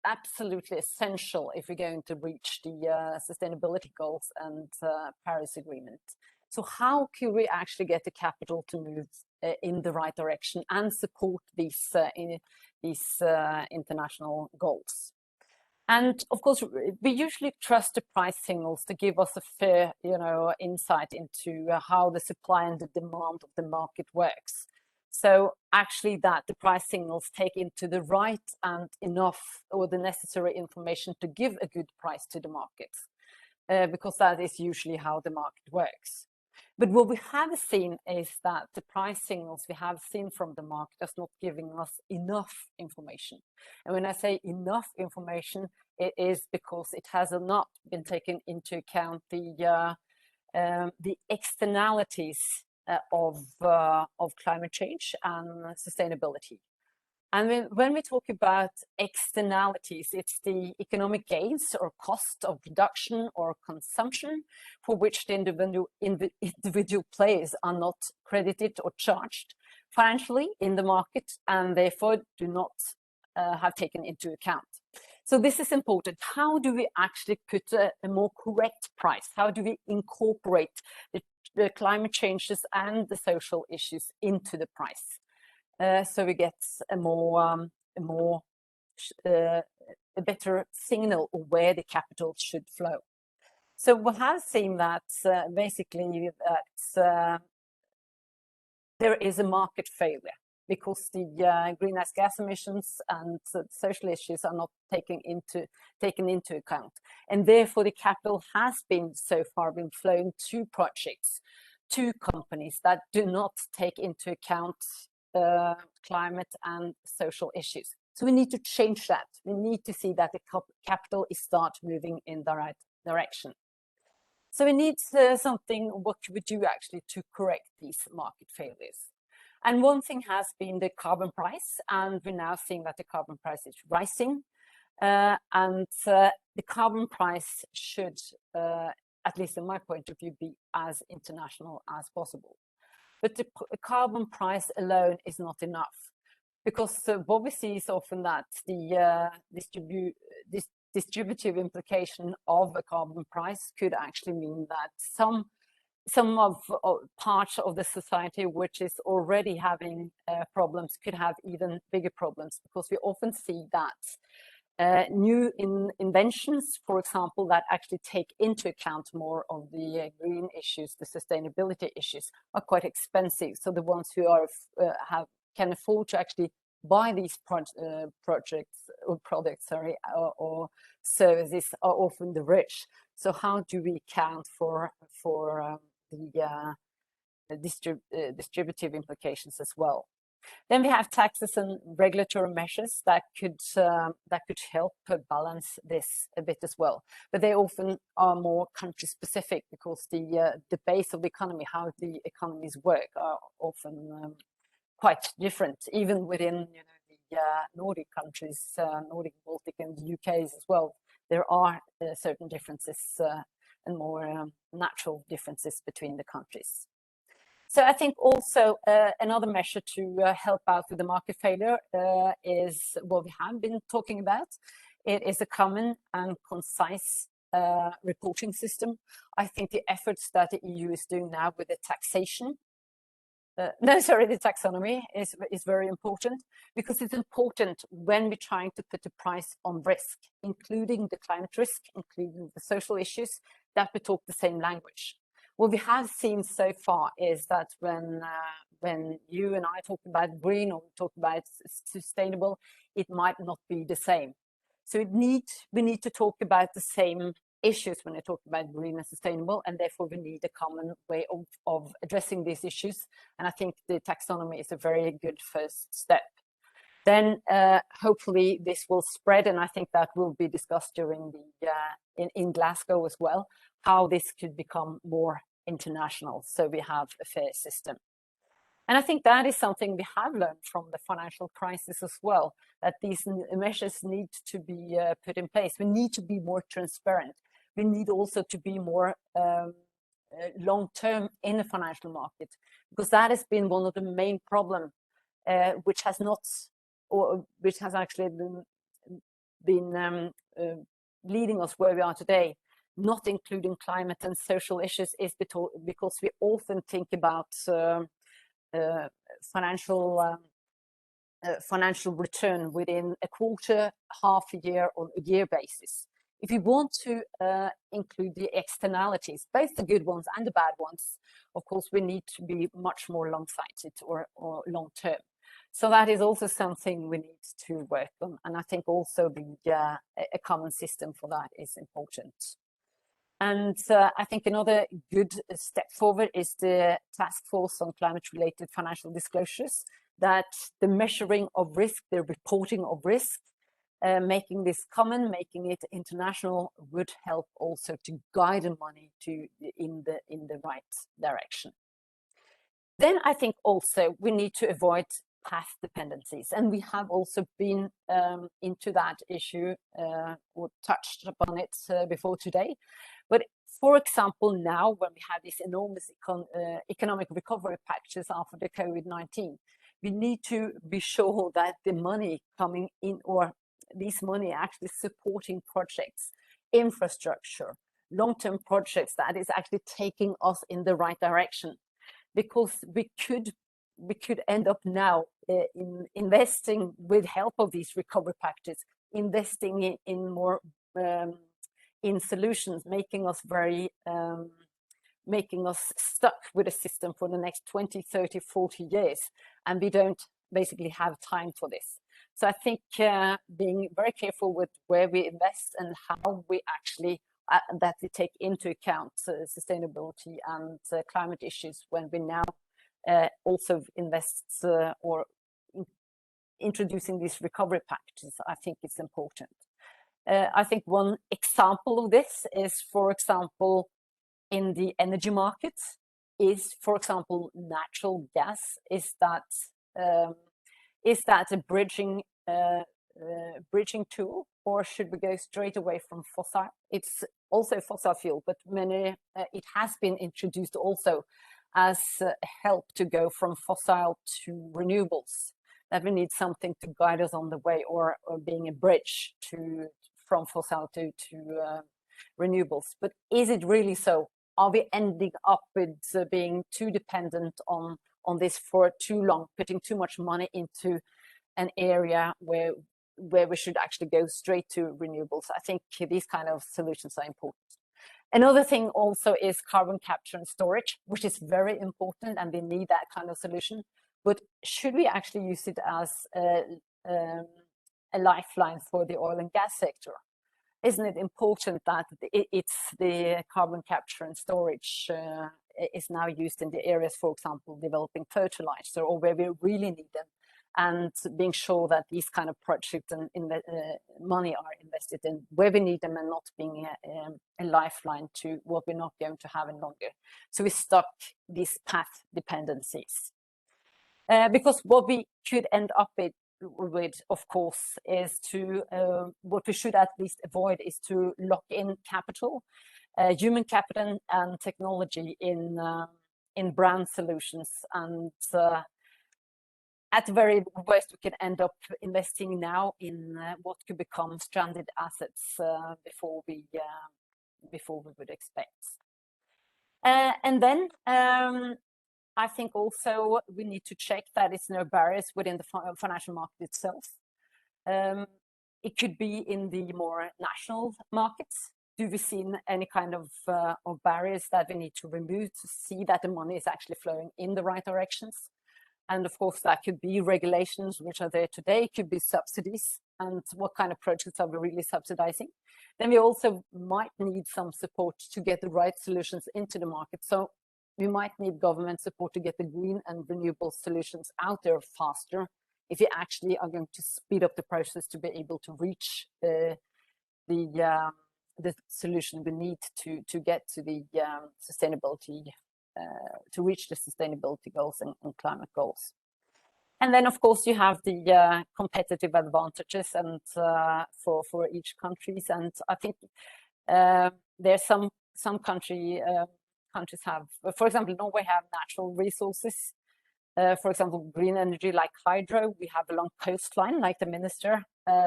S4: absolutely essential if we're going to reach the sustainability goals and Paris Agreement. So how can we actually get the capital to move in the right direction and support these international goals? And of course, we usually trust the price signals to give us a fair, insight into how the supply and the demand of the market works. So actually that the price signals take into the right and enough or the necessary information to give a good price to the market, because that is usually how the market works. But what we have seen is that the price signals we have seen from the market is not giving us enough information. And when I say enough information, it is because it has not been taken into account the externalities of climate change and sustainability. And when we talk about externalities, it's the economic gains or cost of production or consumption for which the individual players are not credited or charged financially in the market, and therefore do not have taken into account. So this is important. How do we actually put a more correct price? How do we incorporate the climate changes and the social issues into the price? So we get a better signal of where the capital should flow. So we have seen that basically that there is a market failure because the greenhouse gas emissions and social issues are not taken into account, and therefore the capital has been so far been flown to projects, to companies that do not take into account climate and social issues. So we need to change that. We need to see that the capital is start moving in the right direction. So we need something, what can we do actually to correct these market failures? And one thing has been the carbon price, and we're now seeing that the carbon price is rising. And the carbon price should, at least in my point of view, be as international as possible. But the carbon price alone is not enough, because what we see is often that the distributive implication of a carbon price could actually mean that some of parts of the society which is already having problems could have even bigger problems, because we often see that new inventions, for example, that actually take into account more of the green issues, the sustainability issues, are quite expensive. So the ones who are can afford to actually buy these projects or products, or services are often the rich. So how do we account for the distributive implications as well? Then we have taxes and regulatory measures that could help balance this a bit as well. But they often are more country specific, because the base of the economy, how the economies work, are often quite different, even within the Nordic countries, Nordic, Baltic, and the UK's as well. There are certain differences and more natural differences between the countries. So I think also another measure to help out with the market failure is what we have been talking about. It is a common and concise reporting system. I think the efforts that the EU is doing now with the taxation, the taxonomy is very important, because it's important when we're trying to put a price on risk, including the climate risk, including the social issues, that we talk the same language. What we have seen so far is that when you and I talk about green or talk about sustainable, it might not be the same. So we need to talk about the same issues when we talk about green and sustainable, and therefore we need a common way of addressing these issues. And I think the taxonomy is a very good first step. Then hopefully this will spread, and I think that will be discussed during the in Glasgow as well, how this could become more international, so we have a fair system. And I think that is something we have learned from the financial crisis as well, that these measures need to be put in place. We need to be more transparent. We need also to be more long-term in the financial market, because that has been one of the main problems, which has actually been leading us where we are today, not including climate and social issues, is because we often think about financial return within a quarter, half a year, or a year basis. If you want to include the externalities, both the good ones and the bad ones, of course, we need to be much more long-sighted or long-term. So that is also something we need to work on. And I think also a common system for that is important. And I think another good step forward is the task force on climate-related financial disclosures, that the measuring of risk, the reporting of risk, making this common, making it international, would help also to guide the money in the right direction. Then I think also we need to avoid path dependencies, and we have also been into that issue or touched upon it before today. But for example, now when we have these enormous economic recovery packages after the COVID-19, we need to be sure that the money coming in, or this money actually supporting projects, infrastructure, long-term projects, that is actually taking us in the right direction. Because we could end up now in investing with help of these recovery packages, investing in more in solutions, making us stuck with a system for the next 20, 30, 40 years, and we don't basically have time for this. So I think being very careful with where we invest and how we actually that we take into account sustainability and climate issues when we now also invest or introducing these recovery packages, I think it's important. I think one example of this is, for example, in the energy markets, is, for example, natural gas. Is that a bridging tool, or should we go straight away from fossil? It's also fossil fuel, but it has been introduced also as help to go from fossil to renewables. That we need something to guide us on the way, or being a bridge from fossil to renewables. But is it really so? Are we ending up with being too dependent on this for too long, putting too much money into an area where we should actually go straight to renewables? I think these kind of solutions are important. Another thing also is carbon capture and storage, which is very important, and we need that kind of solution. But should we actually use it as a lifeline for the oil and gas sector? Isn't it important that it's the carbon capture and storage is now used in the areas, for example, developing fertilizer, or where we really need them, and being sure that these kind of projects and money are invested in where we need them, and not being a lifeline to what we're not going to have in longer. So we stop these path dependencies. Because what we could end up with, of course, is to, what we should at least avoid is to lock in capital, human capital and technology in brand solutions. And at the very worst, we can end up investing now in what could become stranded assets before we would expect. And then I think also we need to check that it's no barriers within the financial market itself. It could be in the more national markets. Do we see any kind of barriers that we need to remove to see that the money is actually flowing in the right directions? And of course, that could be regulations which are there today, it could be subsidies, and what kind of projects are we really subsidizing? Then we also might need some support to get the right solutions into the market. So we might need government support to get the green and renewable solutions out there faster, if we actually are going to speed up the process to be able to reach the solution we need to get to the sustainability, to reach the sustainability goals and climate goals. And then, of course, you have the competitive advantages and for each countries. And I think there's some countries have, for example, Norway have natural resources. For example, green energy like hydro. We have a long coastline, like the minister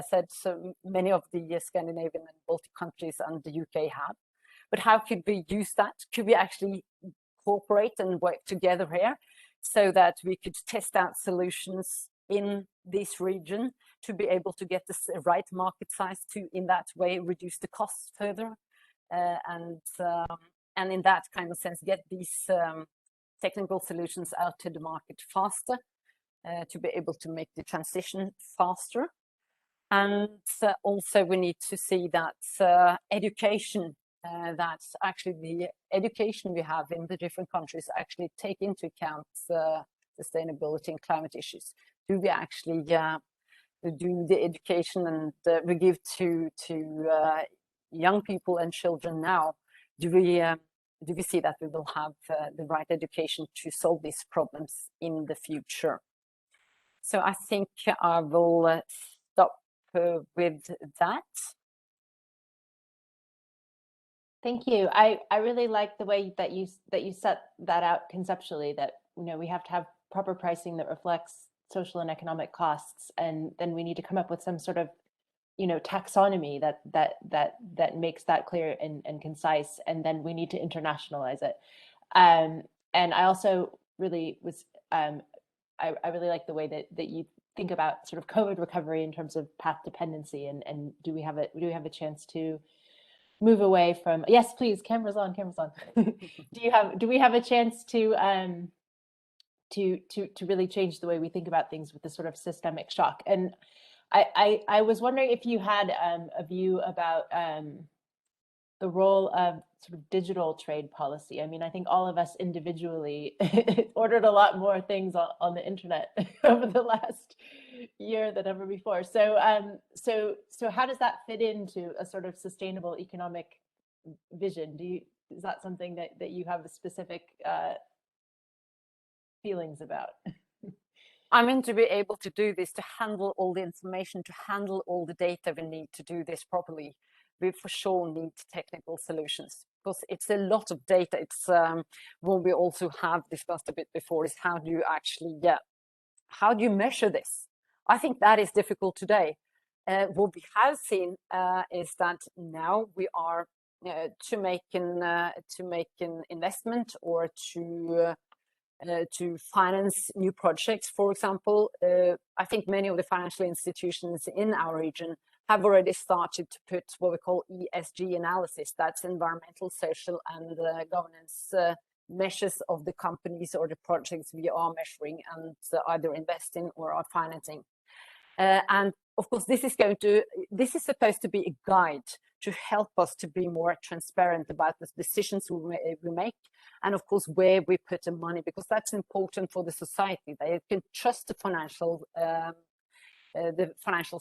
S4: said, so many of the Scandinavian and Baltic countries and the UK have. But how could we use that? Could we actually cooperate and work together here so that we could test out solutions in this region to be able to get the right market size to, in that way, reduce the costs further, and in that kind of sense, get these technical solutions out to the market faster, to be able to make the transition faster. And also we need to see that education, that actually the education we have in the different countries actually take into account sustainability and climate issues. Do we actually do the education and we give to young people and children now? Do we see that we will have the right education to solve these problems in the future? So I think I will stop with that.
S1: Thank you. I really like the way that you set that out conceptually, that we have to have proper pricing that reflects social and economic costs, and then we need to come up with some sort of, you know, taxonomy that makes that clear and concise, and then we need to internationalize it. And I also really was I really like the way that you think about sort of COVID recovery in terms of path dependency, and do we have a chance to move away from, yes, please, cameras on. Do we have a chance to really change the way we think about things with this sort of systemic shock? And I was wondering if you had a view about the role of sort of digital trade policy. I mean, I think all of us individually ordered a lot more things on the internet over the last year than ever before. So how does that fit into a sort of sustainable economic vision? Is that something that you have a specific feelings about?
S4: I mean, to be able to do this, to handle all the information, to handle all the data we need to do this properly, we for sure need technical solutions, because it's a lot of data. It's what we also have discussed a bit before, is how do you measure this? I think that is difficult today. What we have seen is that now we are to make an investment or to finance new projects, for example. I think many of the financial institutions in our region have already started to put what we call ESG analysis. That's environmental, social, and governance measures of the companies or the projects we are measuring and either investing or are financing. And of course, this is supposed to be a guide to help us to be more transparent about the decisions we make, and of course where we put the money, because that's important for the society. They can trust the financial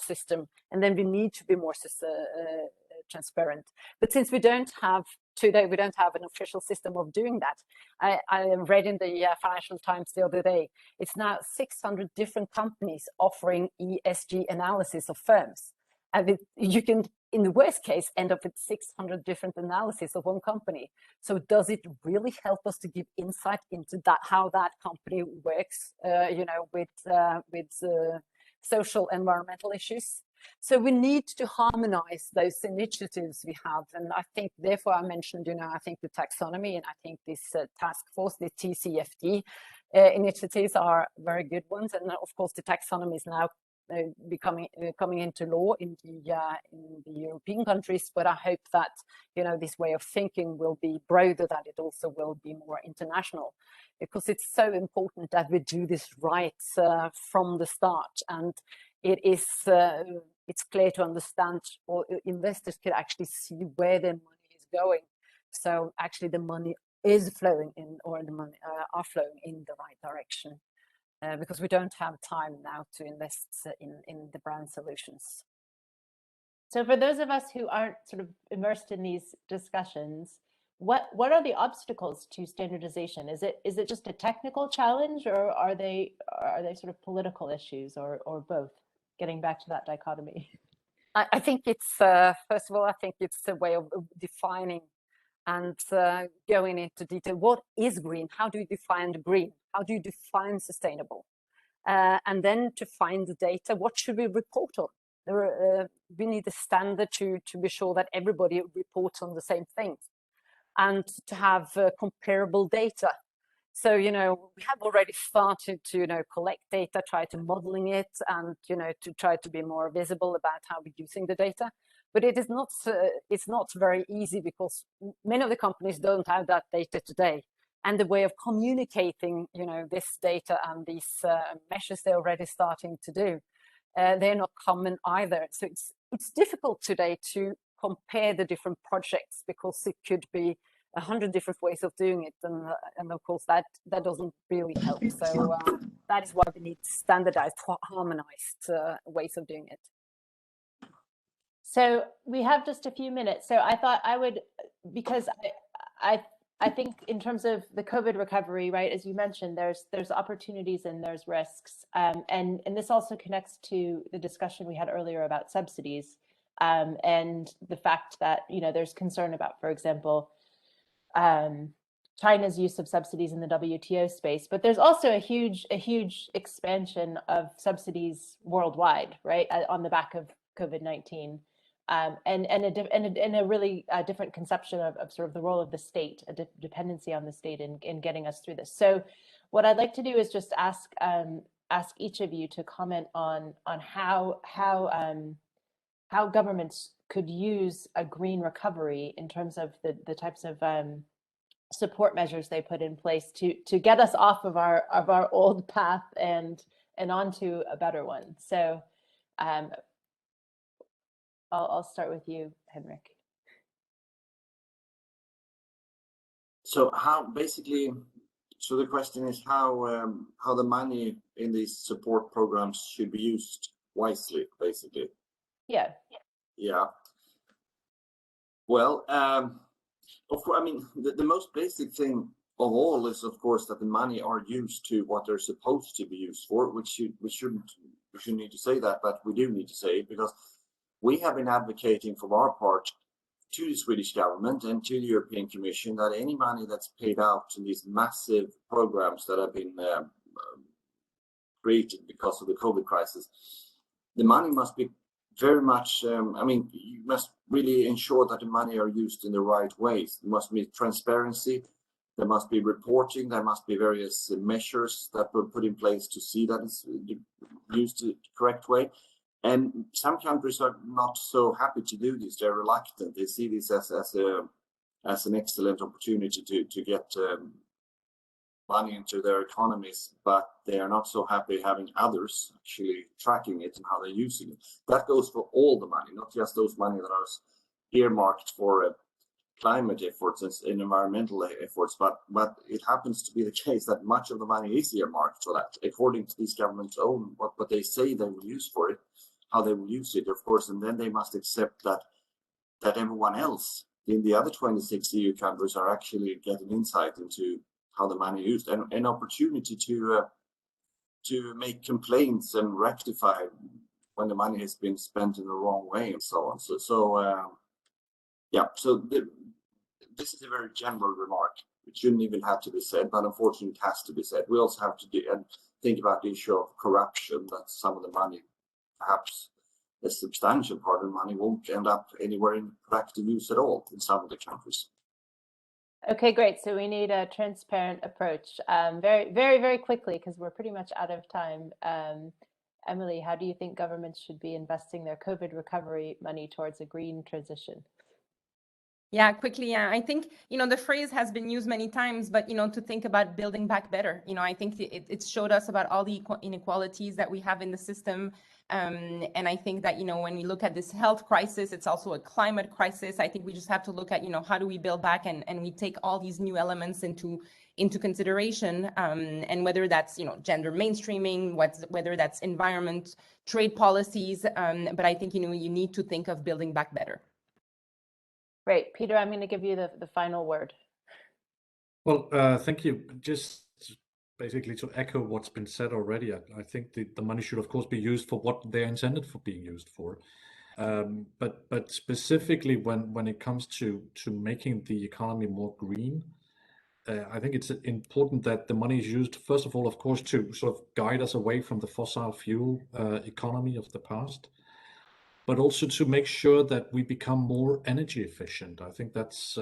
S4: system, and then we need to be more transparent. But since we don't have an official system of doing that, I read in the Financial Times the other day, it's now 600 different companies offering ESG analysis of firms. And you can, in the worst case, end up with 600 different analyses of one company. So does it really help us to give insight into that, how that company works, with social environmental issues? So we need to harmonize those initiatives we have. And I think, therefore, I mentioned, I think the taxonomy, and I think this task force, the TCFD initiatives are very good ones. And of course, the taxonomy is now coming into law in the European countries. But I hope that, this way of thinking will be broader, that it also will be more international, because it's so important that we do this right from the start. And it is it's clear to understand, or investors can actually see where their money is going. So actually the money is flowing in, or the money are flowing in the right direction, because we don't have time now to invest in the brand solutions.
S1: So for those of us who aren't sort of immersed in these discussions, what are the obstacles to standardization? Is it just a technical challenge, or are they sort of political issues, or both? Getting back to that dichotomy.
S4: I think it's first of all, I think it's a way of defining and going into detail. What is green? How do you define green? How do you define sustainable? And then to find the data, what should we report on? We need a standard to be sure that everybody reports on the same things, and to have comparable data. So, we have already started to, collect data, try to modeling it, and, to try to be more visible about how we're using the data. But it is not, it's not very easy, because many of the companies don't have that data today. And the way of communicating, this data and these measures they're already starting to do, they're not common either. So it's difficult today to compare the different projects, because it could be 100 different ways of doing it, and of course that doesn't really help. So that is why we need standardized, harmonized ways of doing it.
S1: So we have just a few minutes. So I thought I would, because I think in terms of the COVID recovery, right, as you mentioned, there's opportunities and there's risks, and this also connects to the discussion we had earlier about subsidies, and the fact that there's concern about, for example, China's use of subsidies in the WTO space, but there's also a huge expansion of subsidies worldwide, right, on the back of COVID-19, and a really different conception of sort of the role of the state, a dependency on the state in getting us through this. So, what I'd like to do is just ask each of you to comment on how governments could use a green recovery in terms of the types of support measures they put in place to get us off of our old path and onto a better one. So I'll start with you, Henrik.
S3: So so the question is how the money in these support programs should be used wisely, basically.
S1: Yeah.
S3: Yeah. Well, of course, I mean, the most basic thing of all is, of course, that the money are used to what they're supposed to be used for, we shouldn't need to say that, but we do need to say it, because we have been advocating from our part to the Swedish government and to the European Commission that any money that's paid out in these massive programs that have been created because of the COVID crisis, the money must be very much, I mean, you must really ensure that the money are used in the right ways. There must be transparency, there must be reporting, there must be various measures that were put in place to see that it's used the correct way. And some countries are not so happy to do this. They're reluctant. They see this as an excellent opportunity to get money into their economies, but they are not so happy having others actually tracking it and how they're using it. That goes for all the money, not just those money that are earmarked for climate efforts and environmental efforts, but it happens to be the case that much of the money is earmarked for that, according to these governments' own what they say they will use for it, how they will use it, of course, and then they must accept that everyone else in the other 26 EU countries are actually getting insight into how the money is used, and an opportunity to make complaints and rectify when the money has been spent in the wrong way and so on. This is a very general remark. It shouldn't even have to be said, but unfortunately it has to be said. We also have to think about the issue of corruption, that some of the money, perhaps a substantial part of the money, won't end up anywhere in productive use at all in some of the countries.
S1: Okay, great. So we need a transparent approach very quickly, because we're pretty much out of time. Emily, how do you think governments should be investing their COVID recovery money towards a green transition?
S6: Yeah, quickly. I think, the phrase has been used many times, but, to think about building back better. I think it showed us about all the inequalities that we have in the system. And I think that, when we look at this health crisis, it's also a climate crisis. I think we just have to look at, how do we build back and we take all these new elements into consideration, and whether that's, gender mainstreaming, whether that's environment, trade policies. But I think, you need to think of building back better.
S1: Great. Peter, I'm going to give you the final word.
S5: Well, thank you. Just basically to echo what's been said already, I think the money should, of course, be used for what they're intended for being used for. But specifically when it comes to making the economy more green, I think it's important that the money is used, first of all, of course, to sort of guide us away from the fossil fuel economy of the past, but also to make sure that we become more energy efficient. I think that's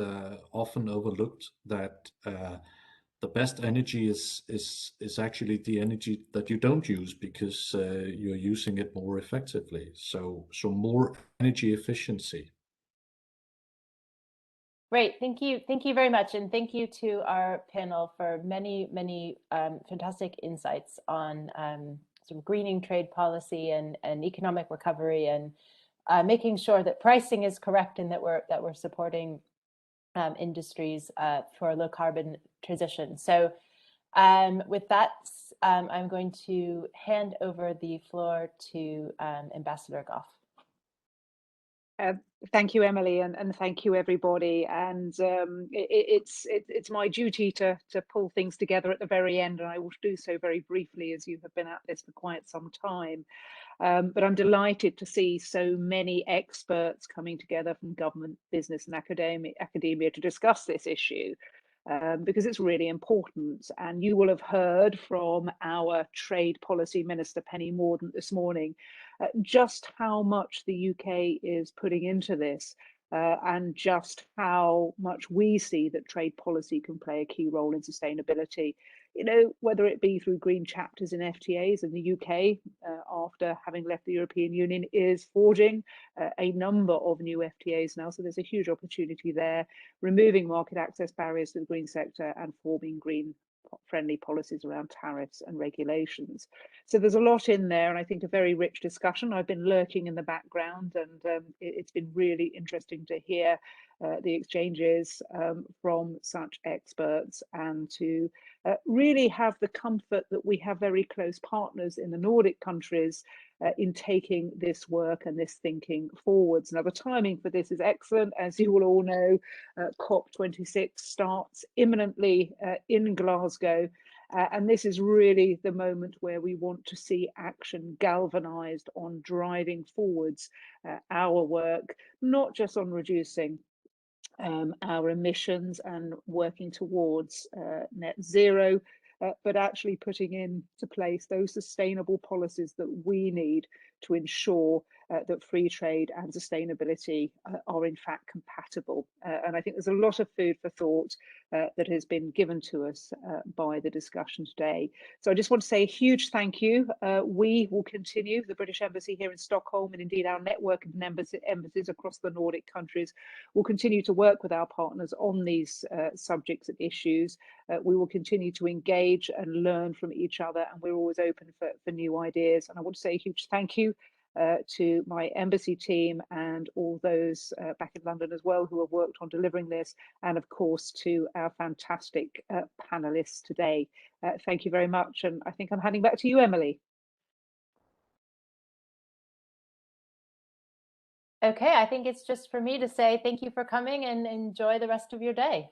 S5: often overlooked, that the best energy is actually the energy that you don't use, because you're using it more effectively. So more energy efficiency.
S1: Great, thank you very much, and thank you to our panel for many fantastic insights on sort of greening trade policy and economic recovery, and making sure that pricing is correct and that we're supporting industries for a low carbon transition. So with that, I'm going to hand over the floor to Ambassador Goff.
S7: Thank you, Emily, and thank you, everybody. And it's my duty to pull things together at the very end, and I will do so very briefly, as you have been at this for quite some time. But I'm delighted to see so many experts coming together from government, business, and academia to discuss this issue. because it's really important. And you will have heard from our Trade Policy Minister, Penny Mordaunt, this morning, just how much the UK is putting into this, and just how much we see that trade policy can play a key role in sustainability. You know, whether it be through green chapters in FTAs, and the UK, after having left the European Union, is forging a number of new FTAs now. So there's a huge opportunity there, removing market access barriers to the green sector and forming green friendly policies around tariffs and regulations. So there's a lot in there, and I think a very rich discussion. I've been lurking in the background, and it's been really interesting to hear the exchanges from such experts, and to really have the comfort that we have very close partners in the Nordic countries in taking this work and this thinking forwards. Now, the timing for this is excellent. As you will all know, COP26 starts imminently in Glasgow. And this is really the moment where we want to see action galvanized on driving forwards our work, not just on reducing our emissions and working towards net zero, but actually putting into place those sustainable policies that we need to ensure that free trade and sustainability are in fact compatible. And I think there's a lot of food for thought that has been given to us by the discussion today. So I just want to say a huge thank you. We will continue, the British Embassy here in Stockholm, and indeed our network of embassies across the Nordic countries, will continue to work with our partners on these subjects and issues. We will continue to engage and learn from each other, and we're always open for new ideas. And I want to say a huge thank you to my embassy team and all those back in London as well who have worked on delivering this, and of course to our fantastic panelists today. Thank you very much, and I think I'm handing back to you, Emily.
S1: Okay, I think it's just for me to say thank you for coming and enjoy the rest of your day.